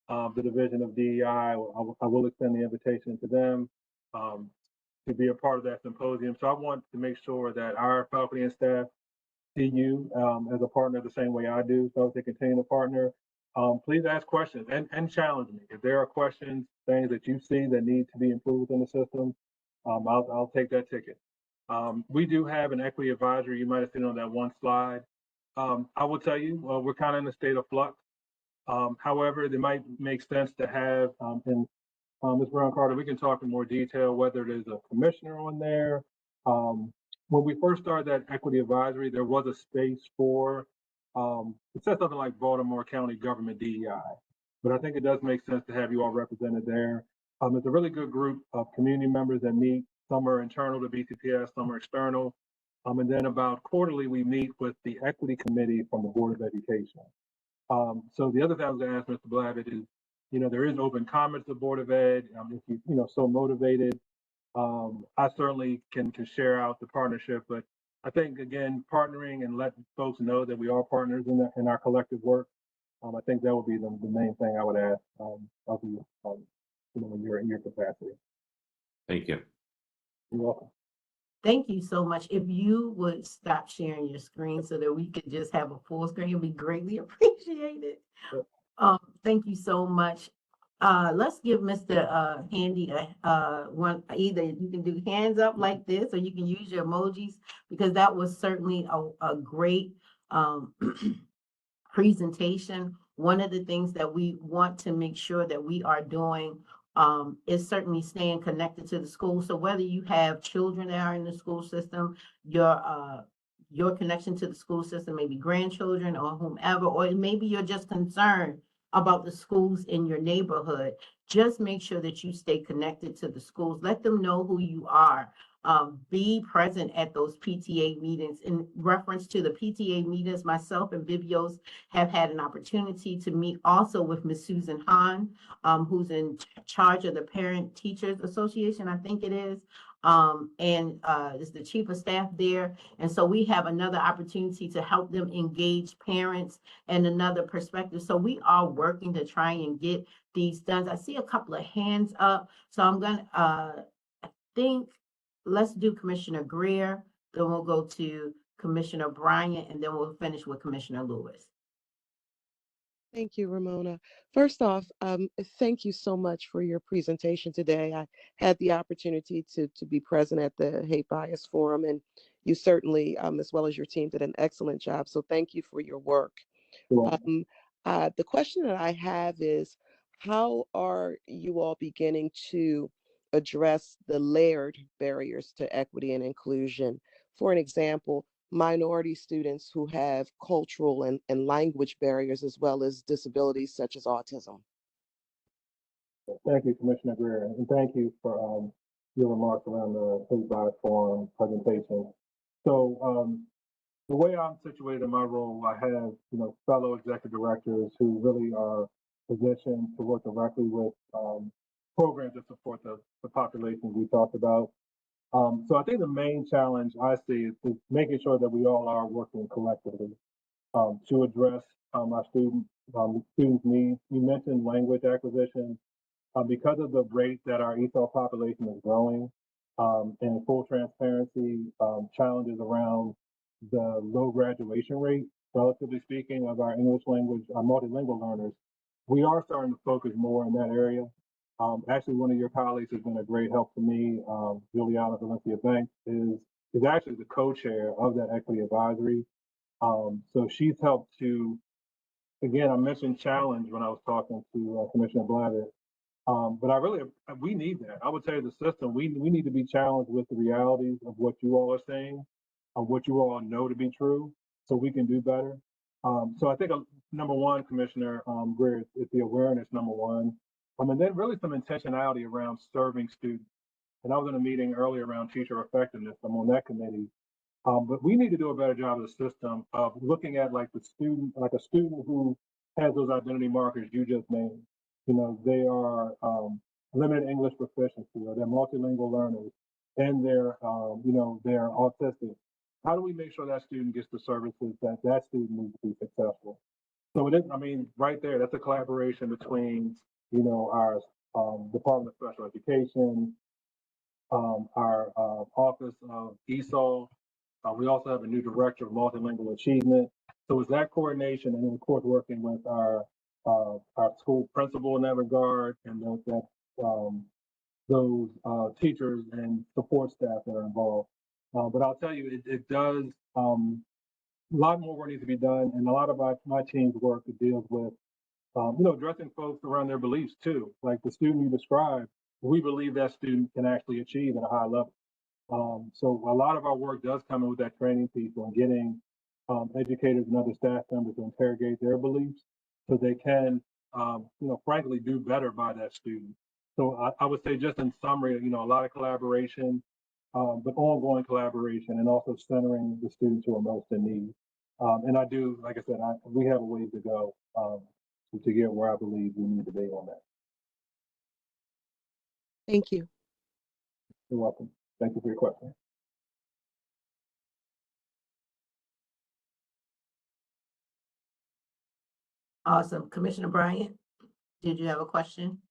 the Division of DEI. I will extend the invitation to them to be a part of that symposium. So I want to make sure that our faculty and staff see you as a partner the same way I do. So to continue to partner, please ask questions and challenge me. If there are questions, things that you see that need to be improved in the system, I'll take that ticket. We do have an equity advisory. You might have seen on that one slide. I will tell you, we're kind of in a state of flux. However, it might make sense to have, and Ms. Brown Carter, we can talk in more detail whether there's a commissioner on there. When we first started that equity advisory, there was a space for, it said something like Baltimore County Government DEI, but I think it does make sense to have you all represented there. It's a really good group of community members that meet. Some are internal to BCPS, some are external. And then about quarterly, we meet with the equity committee from the Board of Education. So the other thing I was gonna ask Mr. Blavitt is, there is open comments to the Board of Ed. If you, so motivated, I certainly can share out the partnership, but I think again, partnering and letting folks know that we are partners in our collective work. I think that would be the main thing I would ask of you, when you're in your capacity. Thank you. You're welcome. Thank you so much. If you would stop sharing your screen so that we could just have a full screen, it'd be greatly appreciated. Thank you so much. Let's give Mr. Handy one. Either you can do hands up like this, or you can use your emojis, because that was certainly a great presentation. One of the things that we want to make sure that we are doing is certainly staying connected to the school. So whether you have children that are in the school system, your connection to the school system, maybe grandchildren or whomever, or maybe you're just concerned about the schools in your neighborhood, just make sure that you stay connected to the schools. Let them know who you are. Be present at those PTA meetings. In reference to the PTA meetings, myself and Vivios have had an opportunity to meet also with Ms. Susan Hahn, who's in charge of the Parent Teachers Association, I think it is, and is the chief of staff there. And so we have another opportunity to help them engage parents and another perspective. So we are working to try and get these done. I see a couple of hands up, so I'm gonna, I think, let's do Commissioner Greer, then we'll go to Commissioner Bryant, and then we'll finish with Commissioner Lewis. Thank you, Ramona. First off, thank you so much for your presentation today. I had the opportunity to be present at the Hate Bias Forum, and you certainly, as well as your team, did an excellent job. So thank you for your work. You're welcome. The question that I have is, how are you all beginning to address the layered barriers to equity and inclusion? For an example, minority students who have cultural and language barriers, as well as disabilities such as autism. Thank you, Commissioner Greer, and thank you for your remarks around the Hate Bias Forum presentation. So the way I'm situated in my role, I have fellow executive directors who really are positioned to work directly with programs that support the populations we talked about. So I think the main challenge I see is making sure that we all are working collectively to address our students' needs. You mentioned language acquisition. Because of the rate that our ESOL population is growing, and full transparency, challenges around the low graduation rate, relatively speaking, of our English language, our multilingual learners, we are starting to focus more in that area. Actually, one of your colleagues has been a great help to me, Juliana Valencia Banks, is actually the co-chair of that equity advisory. So she's helped to, again, I mentioned challenge when I was talking to Commissioner Blavitt. But we need that. I would say the system, we need to be challenged with the realities of what you all are saying, of what you all know to be true, so we can do better. So I think number one, Commissioner Greer, is the awareness, number one. And then really some intentionality around serving students. And I was in a meeting earlier around teacher effectiveness. I'm on that committee. But we need to do a better job of the system of looking at like a student who has those identity markers you just named. They are limited English proficiency, or they're multilingual learners, and they're autistic. How do we make sure that student gets the services that student needs to be successful? So it is, right there, that's a collaboration between, our Department of Special Education, our Office of ESOL. We also have a new Director of Multilingual Achievement. So it's that coordination, and then of course working with our school principal in that regard, and those teachers and support staff that are involved. But I'll tell you, it does, a lot more work needs to be done, and a lot of my team's work deals with, addressing folks around their beliefs too. Like the student you described, we believe that student can actually achieve at a high level. So a lot of our work does come in with that training piece on getting educators and other staff members to interrogate their beliefs, so they can, frankly, do better by that student. So I would say, just in summary, a lot of collaboration, but ongoing collaboration, and also centering the students who are most in need. And I do, like I said, we have a ways to go to get where I believe we need to be on that. Thank you. You're welcome. Thank you for your question. Awesome. Commissioner Bryant, did you have a question?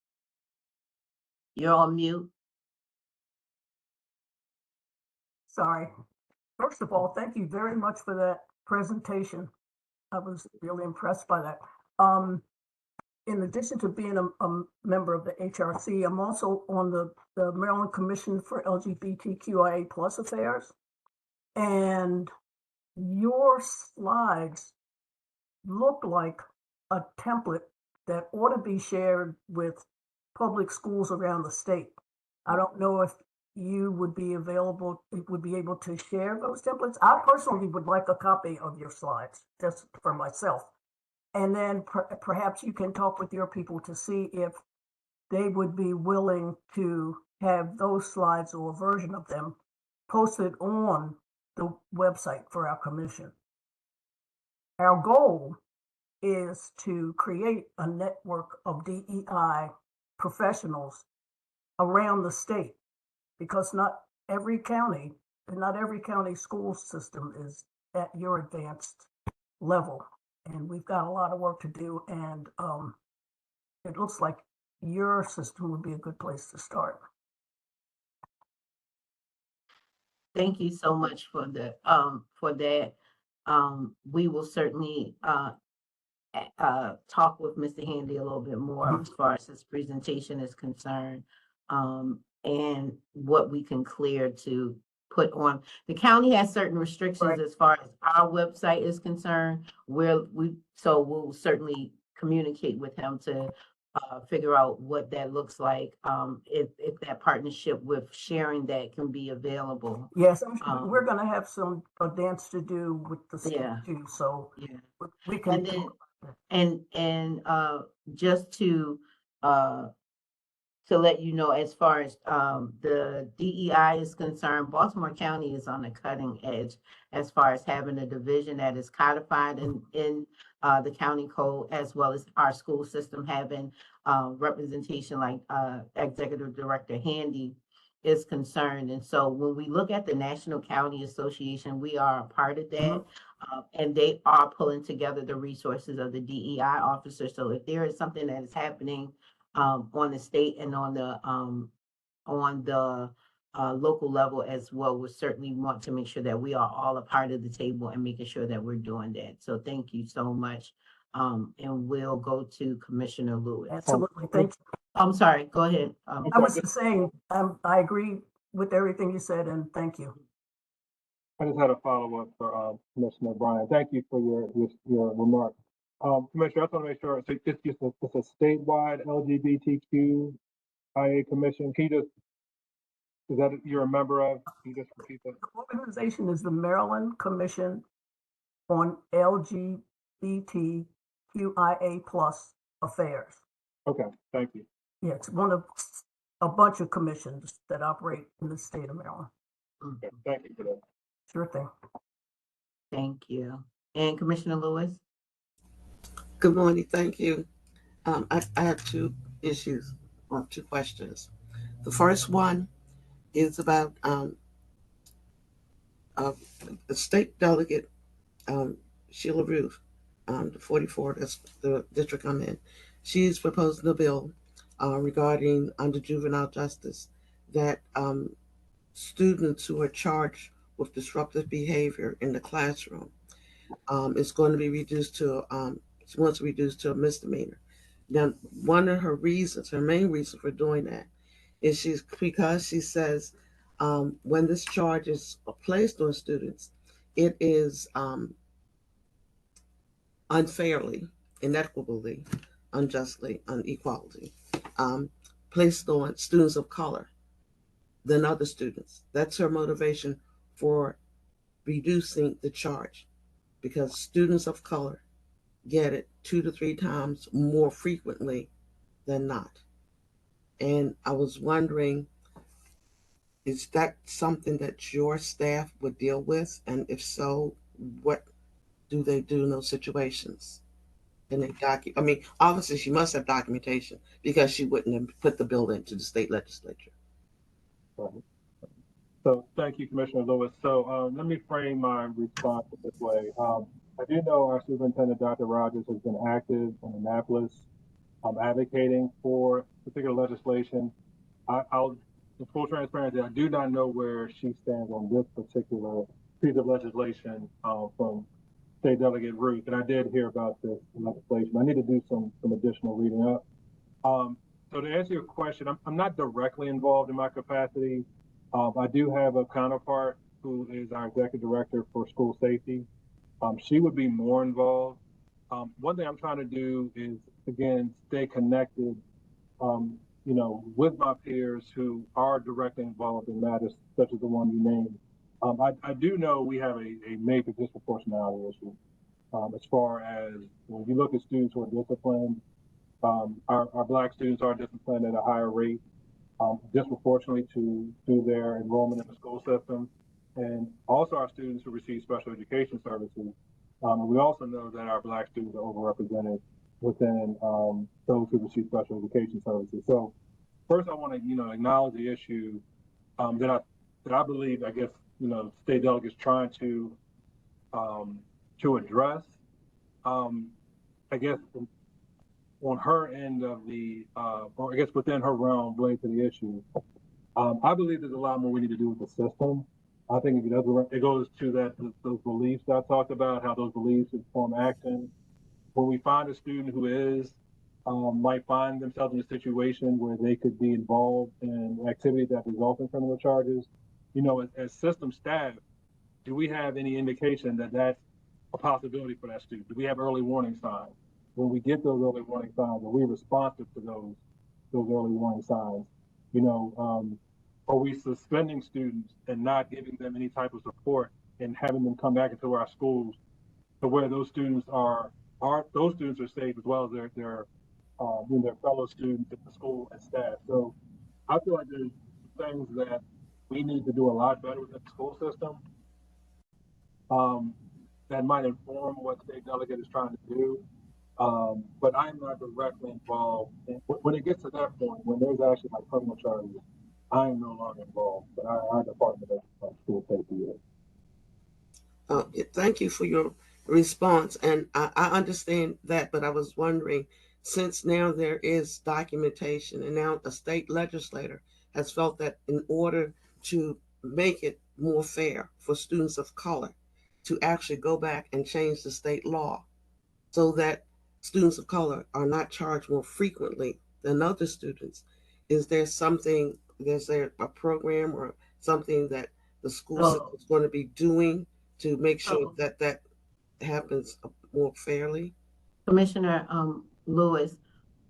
You're on mute. Sorry. First of all, thank you very much for that presentation. I was really impressed by that. In addition to being a member of the HRC, I'm also on the Maryland Commission for LGBTQIA+ affairs. And your slides look like a template that ought to be shared with public schools around the state. I don't know if you would be able to share those templates. I personally would like a copy of your slides, just for myself. And then perhaps you can talk with your people to see if they would be willing to have those slides, or a version of them, posted on the website for our commission. Our goal is to create a network of DEI professionals around the state, because not every county school system is at your advanced level. And we've got a lot of work to do, and it looks like your system would be a good place to start. Thank you so much for that. We will certainly talk with Mr. Handy a little bit more as far as his presentation is concerned, and what we can clear to put on. The county has certain restrictions Right. as far as our website is concerned, so we'll certainly communicate with him to figure out what that looks like, if that partnership with sharing that can be available. Yes, we're Um, gonna have a dance to do with the state Yeah. too, so Yeah. we can. And then, and just to let you know, as far as the DEI is concerned, Baltimore County is on the cutting edge as far as having a division that is codified in the county code, as well as our school system having representation like Executive Director Handy is concerned. And so when we look at the National County Association, we are a part of that. And they are pulling together the resources of the DEI officers. So if there is something that is happening on the state and on the local level as well, we certainly want to make sure that we are all a part of the table and making sure that we're doing that. So thank you so much. And we'll go to Commissioner Lewis. Absolutely, thank you. I'm sorry, go ahead. I was just saying, I agree with everything you said, and thank you. I just had a follow-up for Commissioner Bryan. Thank you for your remark. Commissioner, I just want to make sure, so it's a statewide LGBTQIA commission. Can you just, is that you're a member of? Can you just repeat that? The organization is the Maryland Commission on LGBTQIA+ affairs. Okay, thank you. Yeah, it's one of a bunch of commissions that operate in the state of Maryland. Okay, thank you for that. Sure thing. Thank you. And Commissioner Lewis? Good morning, thank you. I have two issues, or two questions. The first one is about the state delegate, Sheila Ruth, the 44, that's the district I'm in. She's proposing a bill regarding under juvenile justice that students who are charged with disruptive behavior in the classroom is going to be reduced to, she wants to reduce to a misdemeanor. Now, one of her reasons, her main reason for doing that is because she says when this charge is placed on students, it is unfairly, inequitably, unjustly, unequality placed on students of color than other students. That's her motivation for reducing the charge, because students of color get it 2 to 3 times more frequently than not. And I was wondering, is that something that your staff would deal with? And if so, what do they do in those situations? And I mean, obviously she must have documentation because she wouldn't have put the bill into the state legislature. Right. So thank you, Commissioner Lewis. So let me frame my response this way. I do know our superintendent, Dr. Rogers, has been active in Annapolis advocating for particular legislation. I'll, in full transparency, I do not know where she stands on this particular piece of legislation from State Delegate Ruth, and I did hear about this legislation. I need to do some additional reading up. So to answer your question, I'm not directly involved in my capacity. I do have a counterpart who is our executive director for school safety. She would be more involved. One thing I'm trying to do is, again, stay connected, with my peers who are directly involved in matters such as the one you named. I do know we have a major disproportionality issue as far as when you look at students who are disciplined. Our Black students are disciplined at a higher rate, disproportionately to their enrollment in the school system, and also our students who receive special education services. And we also know that our Black students are overrepresented within those who receive special education services. So first, I want to acknowledge the issue that I believe, I guess, state delegates trying to address. I guess on her end of the, or I guess within her realm related to the issue, I believe there's a lot more we need to do with the system. I think it goes to those beliefs that I talked about, how those beliefs inform action. When we find a student who might find themselves in a situation where they could be involved in activities that result in criminal charges, as system staff, do we have any indication that that's a possibility for that student? Do we have early warning signs? When we get those early warning signs, are we responsive to those early warning signs? Are we suspending students and not giving them any type of support and having them come back into our schools to where those students are safe as well as their fellow students at the school and staff. So I feel like there's things that we need to do a lot better within the school system that might inform what state delegate is trying to do. But I'm not directly involved. When it gets to that point, when there's actually like criminal charges, I am no longer involved. But our department of school safety is. Thank you for your response, and I understand that, but I was wondering, since now there is documentation and now a state legislator has felt that in order to make it more fair for students of color to actually go back and change the state law so that students of color are not charged more frequently than other students, is there a program or something that the school system is going to be doing to make sure that that happens more fairly? Commissioner Lewis,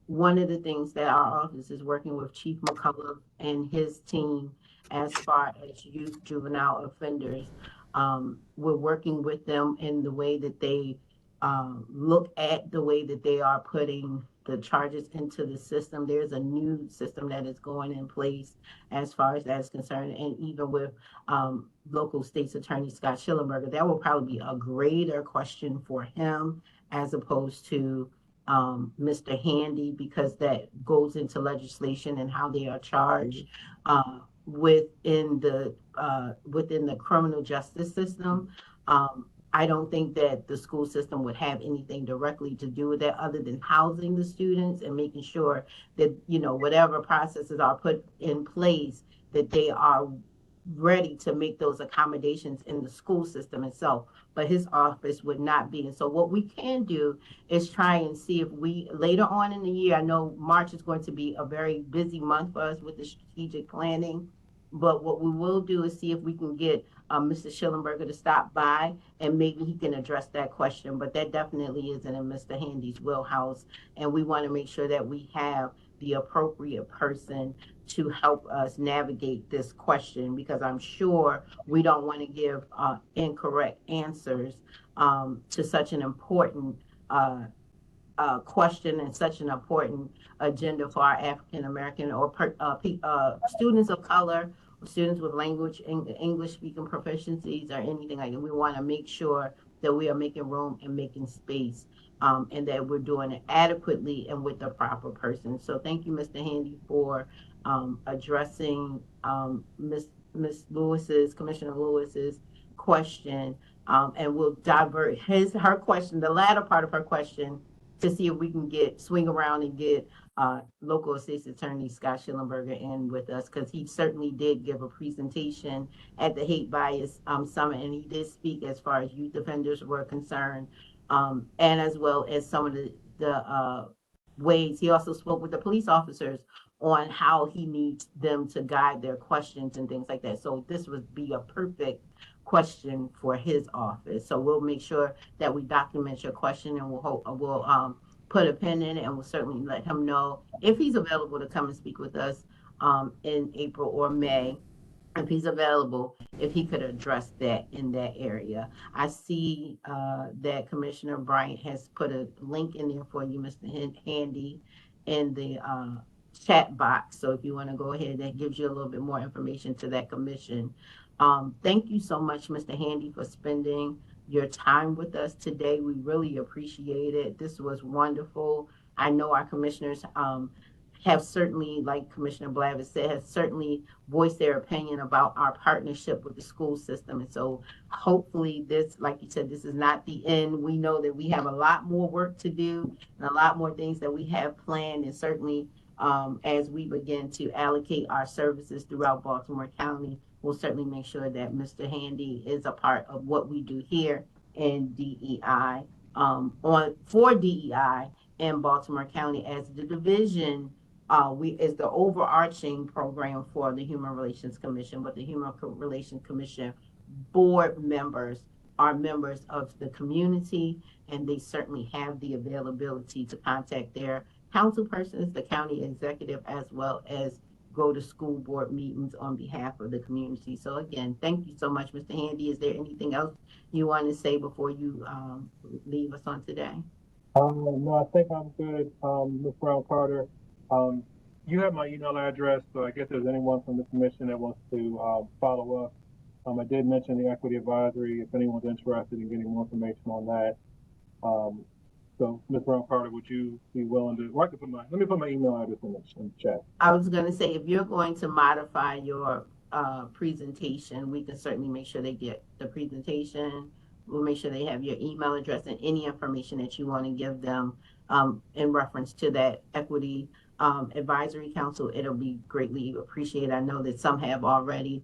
one of the things that our office is working with Chief McCullough and his team as far as youth juvenile offenders, we're working with them in the way that they look at the way that they are putting the charges into the system. There's a new system that is going in place as far as that is concerned, and even with local state's attorney Scott Schillenberger, that will probably be a greater question for him as opposed to Mr. Handy, because that goes into legislation and how they are charged within the criminal justice system. I don't think that the school system would have anything directly to do with that other than housing the students and making sure that, whatever processes are put in place, that they are ready to make those accommodations in the school system itself. But his office would not be. And so what we can do is try and see if we, later on in the year, I know March is going to be a very busy month for us with the strategic planning, but what we will do is see if we can get Mr. Schillenberger to stop by and maybe he can address that question. But that definitely isn't in Mr. Handy's wheelhouse. And we want to make sure that we have the appropriate person to help us navigate this question, because I'm sure we don't want to give incorrect answers to such an important question and such an important agenda for our African American or students of color, students with English speaking proficiencies or anything like that. We want to make sure that we are making room and making space, and that we're doing it adequately and with the proper person. So thank you, Mr. Handy, for addressing Ms. Lewis's, Commissioner Lewis's question, and we'll divert her question, the latter part of her question, to see if we can swing around and get local state's attorney Scott Schillenberger in with us, because he certainly did give a presentation at the Hate Bias Summit, and he did speak as far as youth offenders were concerned, and as well as some of the ways. He also spoke with the police officers on how he needs them to guide their questions and things like that. So this would be a perfect question for his office. So we'll make sure that we document your question, and we'll put a pin in it, and we'll certainly let him know if he's available to come and speak with us in April or May. If he's available, if he could address that in that area. I see that Commissioner Bryant has put a link in there for you, Mr. Handy, in the chat box. So if you want to go ahead, that gives you a little bit more information to that commission. Thank you so much, Mr. Handy, for spending your time with us today. We really appreciate it. This was wonderful. I know our commissioners have certainly, like Commissioner Blavis said, has certainly voiced their opinion about our partnership with the school system. And so hopefully this, like you said, this is not the end. We know that we have a lot more work to do and a lot more things that we have planned. And certainly as we begin to allocate our services throughout Baltimore County, we'll certainly make sure that Mr. Handy is a part of what we do here in DEI, for DEI in Baltimore County, as the division is the overarching program for the Human Relations Commission, but the Relations Commission board members are members of the community, and they certainly have the availability to contact their council persons, the county executive, as well as go to school board meetings on behalf of the community. So again, thank you so much, Mr. Handy. Is there anything else you want to say before you leave us on today? No, I think I'm good, Ms. Brown Carter. You have my email address, so I guess there's anyone from the commission that wants to follow up. I did mention the equity advisory, if anyone's interested in getting more information on that. So Ms. Brown Carter, would you be willing to, or I can put let me put my email address in the chat. I was going to say, if you're going to modify your presentation, we can certainly make sure they get the presentation. We'll make sure they have your email address and any information that you want to give them in reference to that equity advisory council. It'll be greatly appreciated. I know that some have already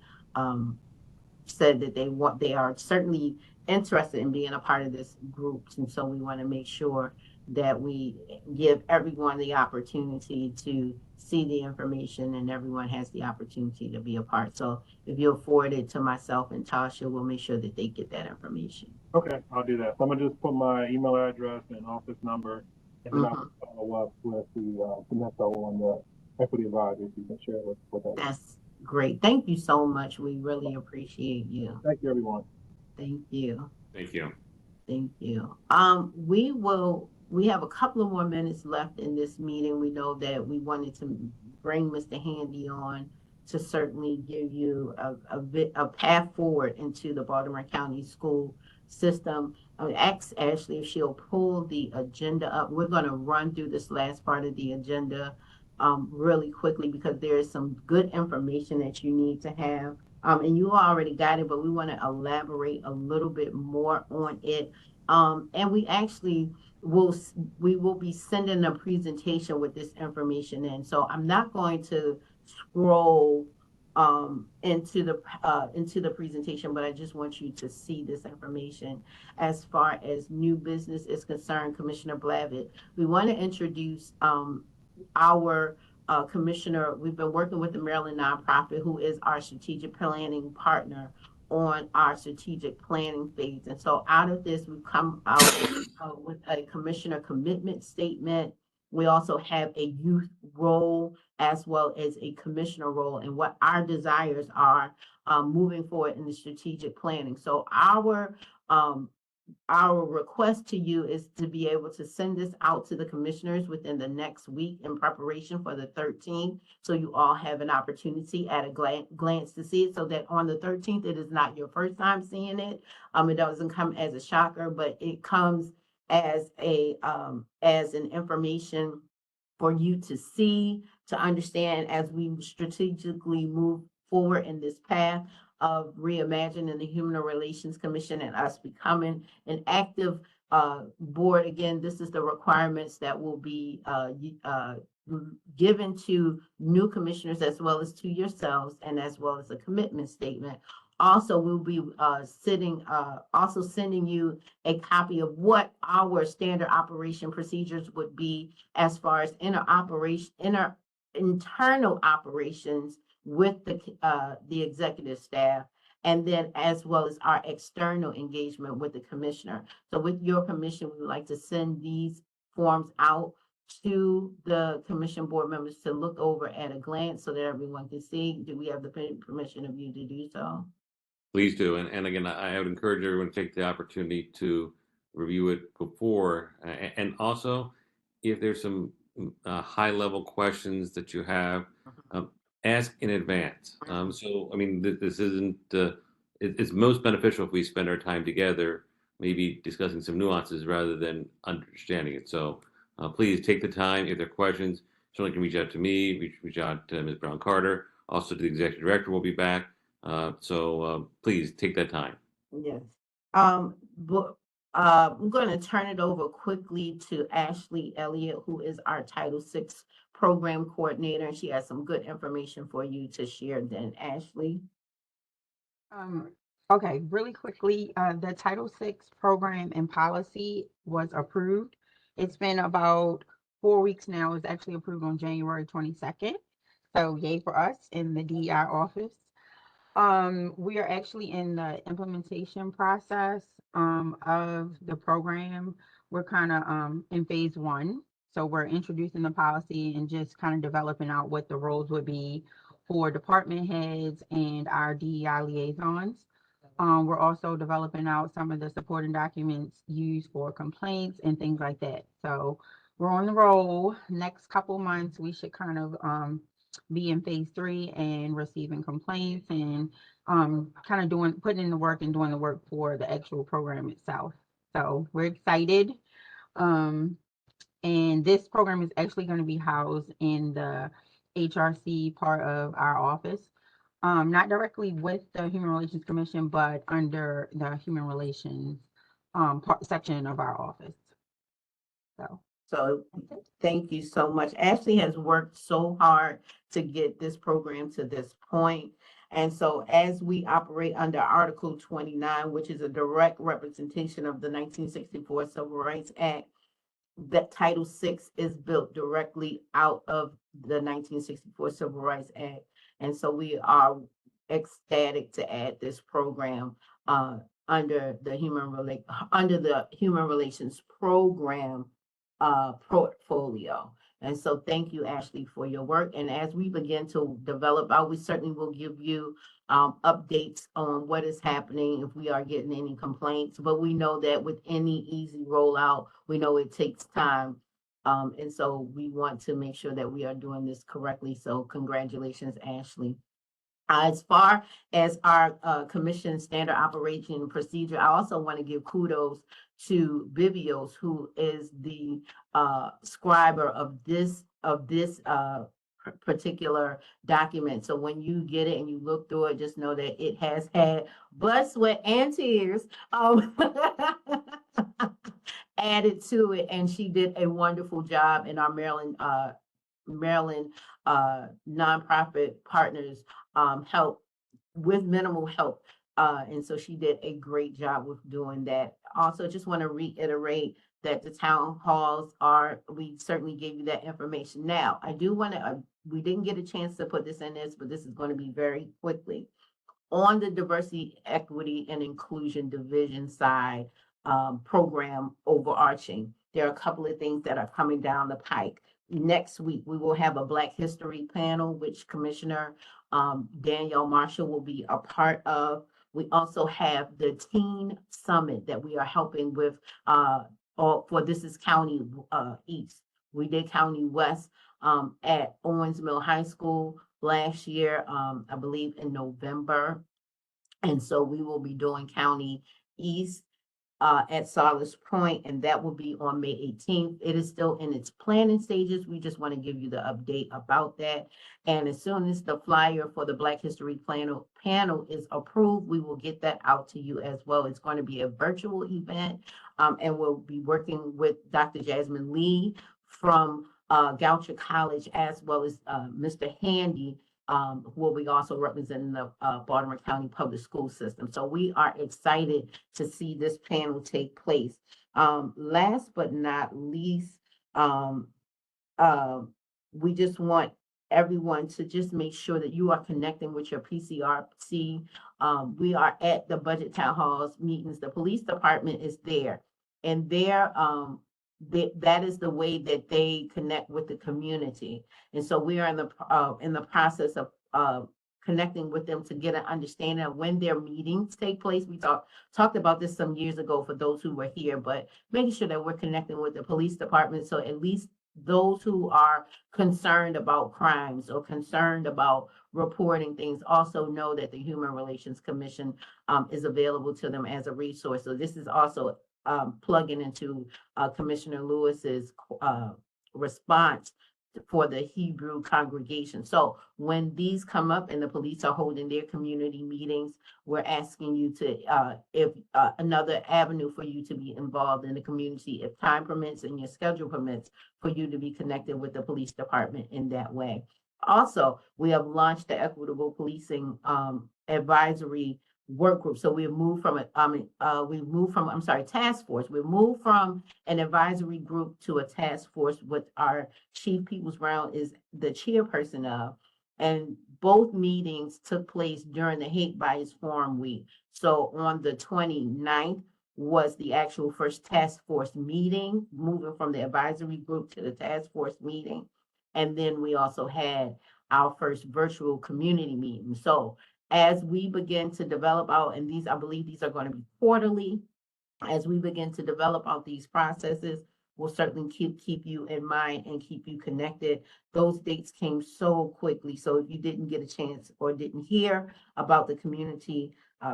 said that they are certainly interested in being a part of this group, and so we want to make sure that we give everyone the opportunity to see the information, and everyone has the opportunity to be a part. So if you'll forward it to myself and Tasha, we'll make sure that they get that information. Okay, I'll do that. So I'm gonna just put my email address and office number, and then I'll follow up with the info on the equity advisory, if you can share with us. That's great. Thank you so much. We really appreciate you. Thank you, everyone. Thank you. Thank you. Thank you. We have a couple of more minutes left in this meeting. We know that we wanted to bring Mr. Handy on to certainly give you a path forward into the Baltimore County school system. I would ask Ashley if she'll pull the agenda up. We're going to run through this last part of the agenda really quickly, because there is some good information that you need to have. And you already got it, but we want to elaborate a little bit more on it. And we will be sending a presentation with this information in. So I'm not going to scroll into the presentation, but I just want you to see this information. As far as new business is concerned, Commissioner Blavitt, we want to introduce our commissioner. We've been working with the Maryland nonprofit, who is our strategic planning partner on our strategic planning phase. And so out of this, we've come out with a commissioner commitment statement. We also have a youth role as well as a commissioner role, and what our desires are moving forward in the strategic planning. So our request to you is to be able to send this out to the commissioners within the next week in preparation for the 13th. So you all have an opportunity at a glance to see it, so that on the 13th, it is not your first time seeing it. It doesn't come as a shocker, but it comes as an information for you to see, to understand as we strategically move forward in this path of reimagining the Human Relations Commission and us becoming an active board. Again, this is the requirements that will be given to new commissioners, as well as to yourselves, and as well as a commitment statement. Also, we'll be sending you a copy of what our standard operation procedures would be as far as internal operations with the executive staff, and then as well as our external engagement with the commissioner. So with your permission, we would like to send these forms out to the commission board members to look over at a glance, so that everyone can see. Do we have the permission of you to do so? Please do. And again, I would encourage everyone to take the opportunity to review it before. And also, if there's some high level questions that you have, ask in advance. So, I mean, this isn't, it's most beneficial if we spend our time together, maybe discussing some nuances rather than understanding it. So please take the time. If there are questions, certainly can reach out to me, reach out to Ms. Brown Carter, also to the executive director. Will be back. So please take that time. Yes. But I'm going to turn it over quickly to Ashley Elliott, who is our Title VI program coordinator, and she has some good information for you to share. Then, Ashley. Okay, really quickly, the Title VI program and policy was approved. It's been about 4 weeks now. It was actually approved on January 22nd. So yay for us in the DEI office. We are actually in the implementation process of the program. We're kind of in phase 1. So we're introducing the policy and just kind of developing out what the roles would be for department heads and our DEI liaisons. We're also developing out some of the supporting documents used for complaints and things like that. So we're on the roll. Next couple months, we should kind of be in phase 3 and receiving complaints and kind of putting in the work and doing the work for the actual program itself. So we're excited. And this program is actually going to be housed in the HRC part of our office. Not directly with the Human Relations Commission, but under the Human Relations section of our office. So thank you so much. Ashley has worked so hard to get this program to this point. And so as we operate under Article 29, which is a direct representation of the 1964 Civil Rights Act, that Title VI is built directly out of the 1964 Civil Rights Act. And so we are ecstatic to add this program under the Human Relations Program portfolio. And so thank you, Ashley, for your work. And as we begin to develop out, we certainly will give you updates on what is happening if we are getting any complaints. But we know that with any easy rollout, we know it takes time. And so we want to make sure that we are doing this correctly. So congratulations, Ashley. As far as our commission standard operation procedure, I also want to give kudos to Vivios, who is the scriber of this particular document. So when you get it and you look through it, just know that it has had blood, sweat, and tears added to it, and she did a wonderful job. In our Maryland nonprofit partners help with minimal help. And so she did a great job with doing that. Also, just want to reiterate that the town halls we certainly gave you that information. Now, I do want to, we didn't get a chance to put this in this, but this is going to be very quickly. On the diversity, equity, and inclusion division side, program overarching, there are a couple of things that are coming down the pike. Next week, we will have a Black History panel, which Commissioner Danielle Marshall will be a part of. We also have the Teen Summit that we are helping with for this is County East. We did County West at Owens Mill High School last year, I believe in November. And so we will be doing County East at Solace Point, and that will be on May 18th. It is still in its planning stages. We just want to give you the update about that. And as soon as the flyer for the Black History panel is approved, we will get that out to you as well. It's going to be a virtual event, and we'll be working with Dr. Jasmine Lee from Goucher College, as well as Mr. Handy, who will be also representing the Baltimore County Public School System. So we are excited to see this panel take place. Last but not least, we just want everyone to just make sure that you are connecting with your PCRC. We are at the budget town halls meetings. The police department is there, and that is the way that they connect with the community. And so we are in the process of connecting with them to get an understanding of when their meetings take place. We talked about this some years ago for those who were here, but making sure that we're connecting with the police department, so at least those who are concerned about crimes or concerned about reporting things also know that the Human Relations Commission is available to them as a resource. So this is also plugging into Commissioner Lewis's response for the Hebrew congregation. So when these come up and the police are holding their community meetings, we're asking you to, if another avenue for you to be involved in the community, if time permits and your schedule permits, for you to be connected with the police department in that way. Also, we have launched the Equitable Policing Advisory work group. So we moved from task force. We moved from an advisory group to a task force with our Chief Peoples Brown is the chairperson of. And both meetings took place during the Hate Bias Forum Week. So on the 29th was the actual first task force meeting, moving from the advisory group to the task force meeting. And then we also had our first virtual community meeting. So as we begin to develop out, and these, I believe these are going to be quarterly, as we begin to develop out these processes, we'll certainly keep you in mind and keep you connected. Those dates came so quickly. So if you didn't get a chance or didn't hear about the community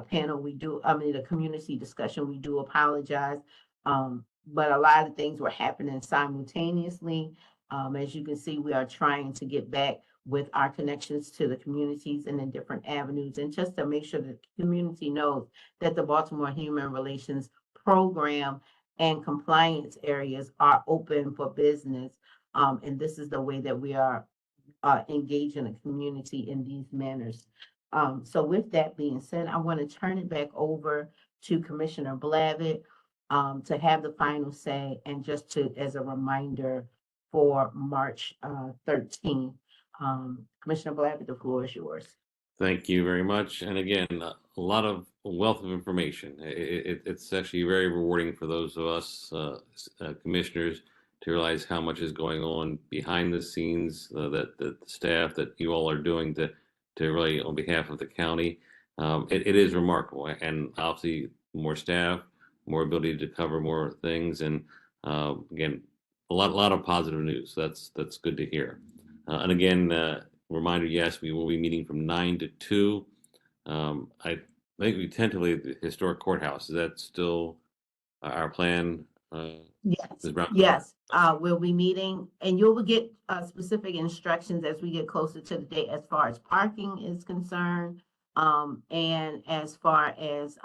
panel, the community discussion, we do apologize. But a lot of things were happening simultaneously. As you can see, we are trying to get back with our connections to the communities and in different avenues, and just to make sure that the community knows that the Baltimore Human Relations Program and compliance areas are open for business. And this is the way that we are engaging the community in these manners. So with that being said, I want to turn it back over to Commissioner Blavitt to have the final say, and just to, as a reminder for March 13th. Commissioner Blavitt, the floor is yours. Thank you very much. And again, a lot of wealth of information. It's actually very rewarding for those of us commissioners to realize how much is going on behind the scenes, that the staff that you all are doing to really on behalf of the county. It is remarkable, and obviously more staff, more ability to cover more things, and again, a lot of positive news. That's good to hear. And again, reminder, yes, we will be meeting from 9 to 2. I think we tentatively at the historic courthouse. Is that still our plan? Yes, Ms. Brown? yes. We'll be meeting, and you'll get specific instructions as we get closer to the date as far as parking is concerned, and as far as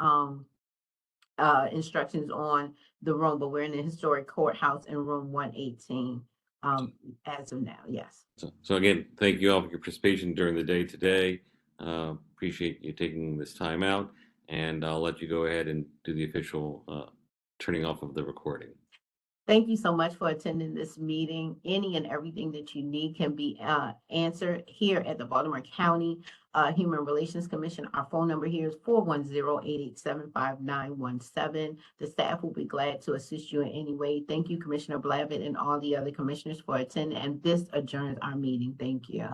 instructions on the room. But we're in the historic courthouse in room 118 as of now. Yes. So again, thank you all for your participation during the day today. Appreciate you taking this time out, and I'll let you go ahead and do the official turning off of the recording. Thank you so much for attending this meeting. Any and everything that you need can be answered here at the Baltimore County Human Relations Commission. Our phone number here is 410-887-5917. The staff will be glad to assist you in any way. Thank you, Commissioner Blavitt, and all the other commissioners for attending, and this adjourns our meeting. Thank you.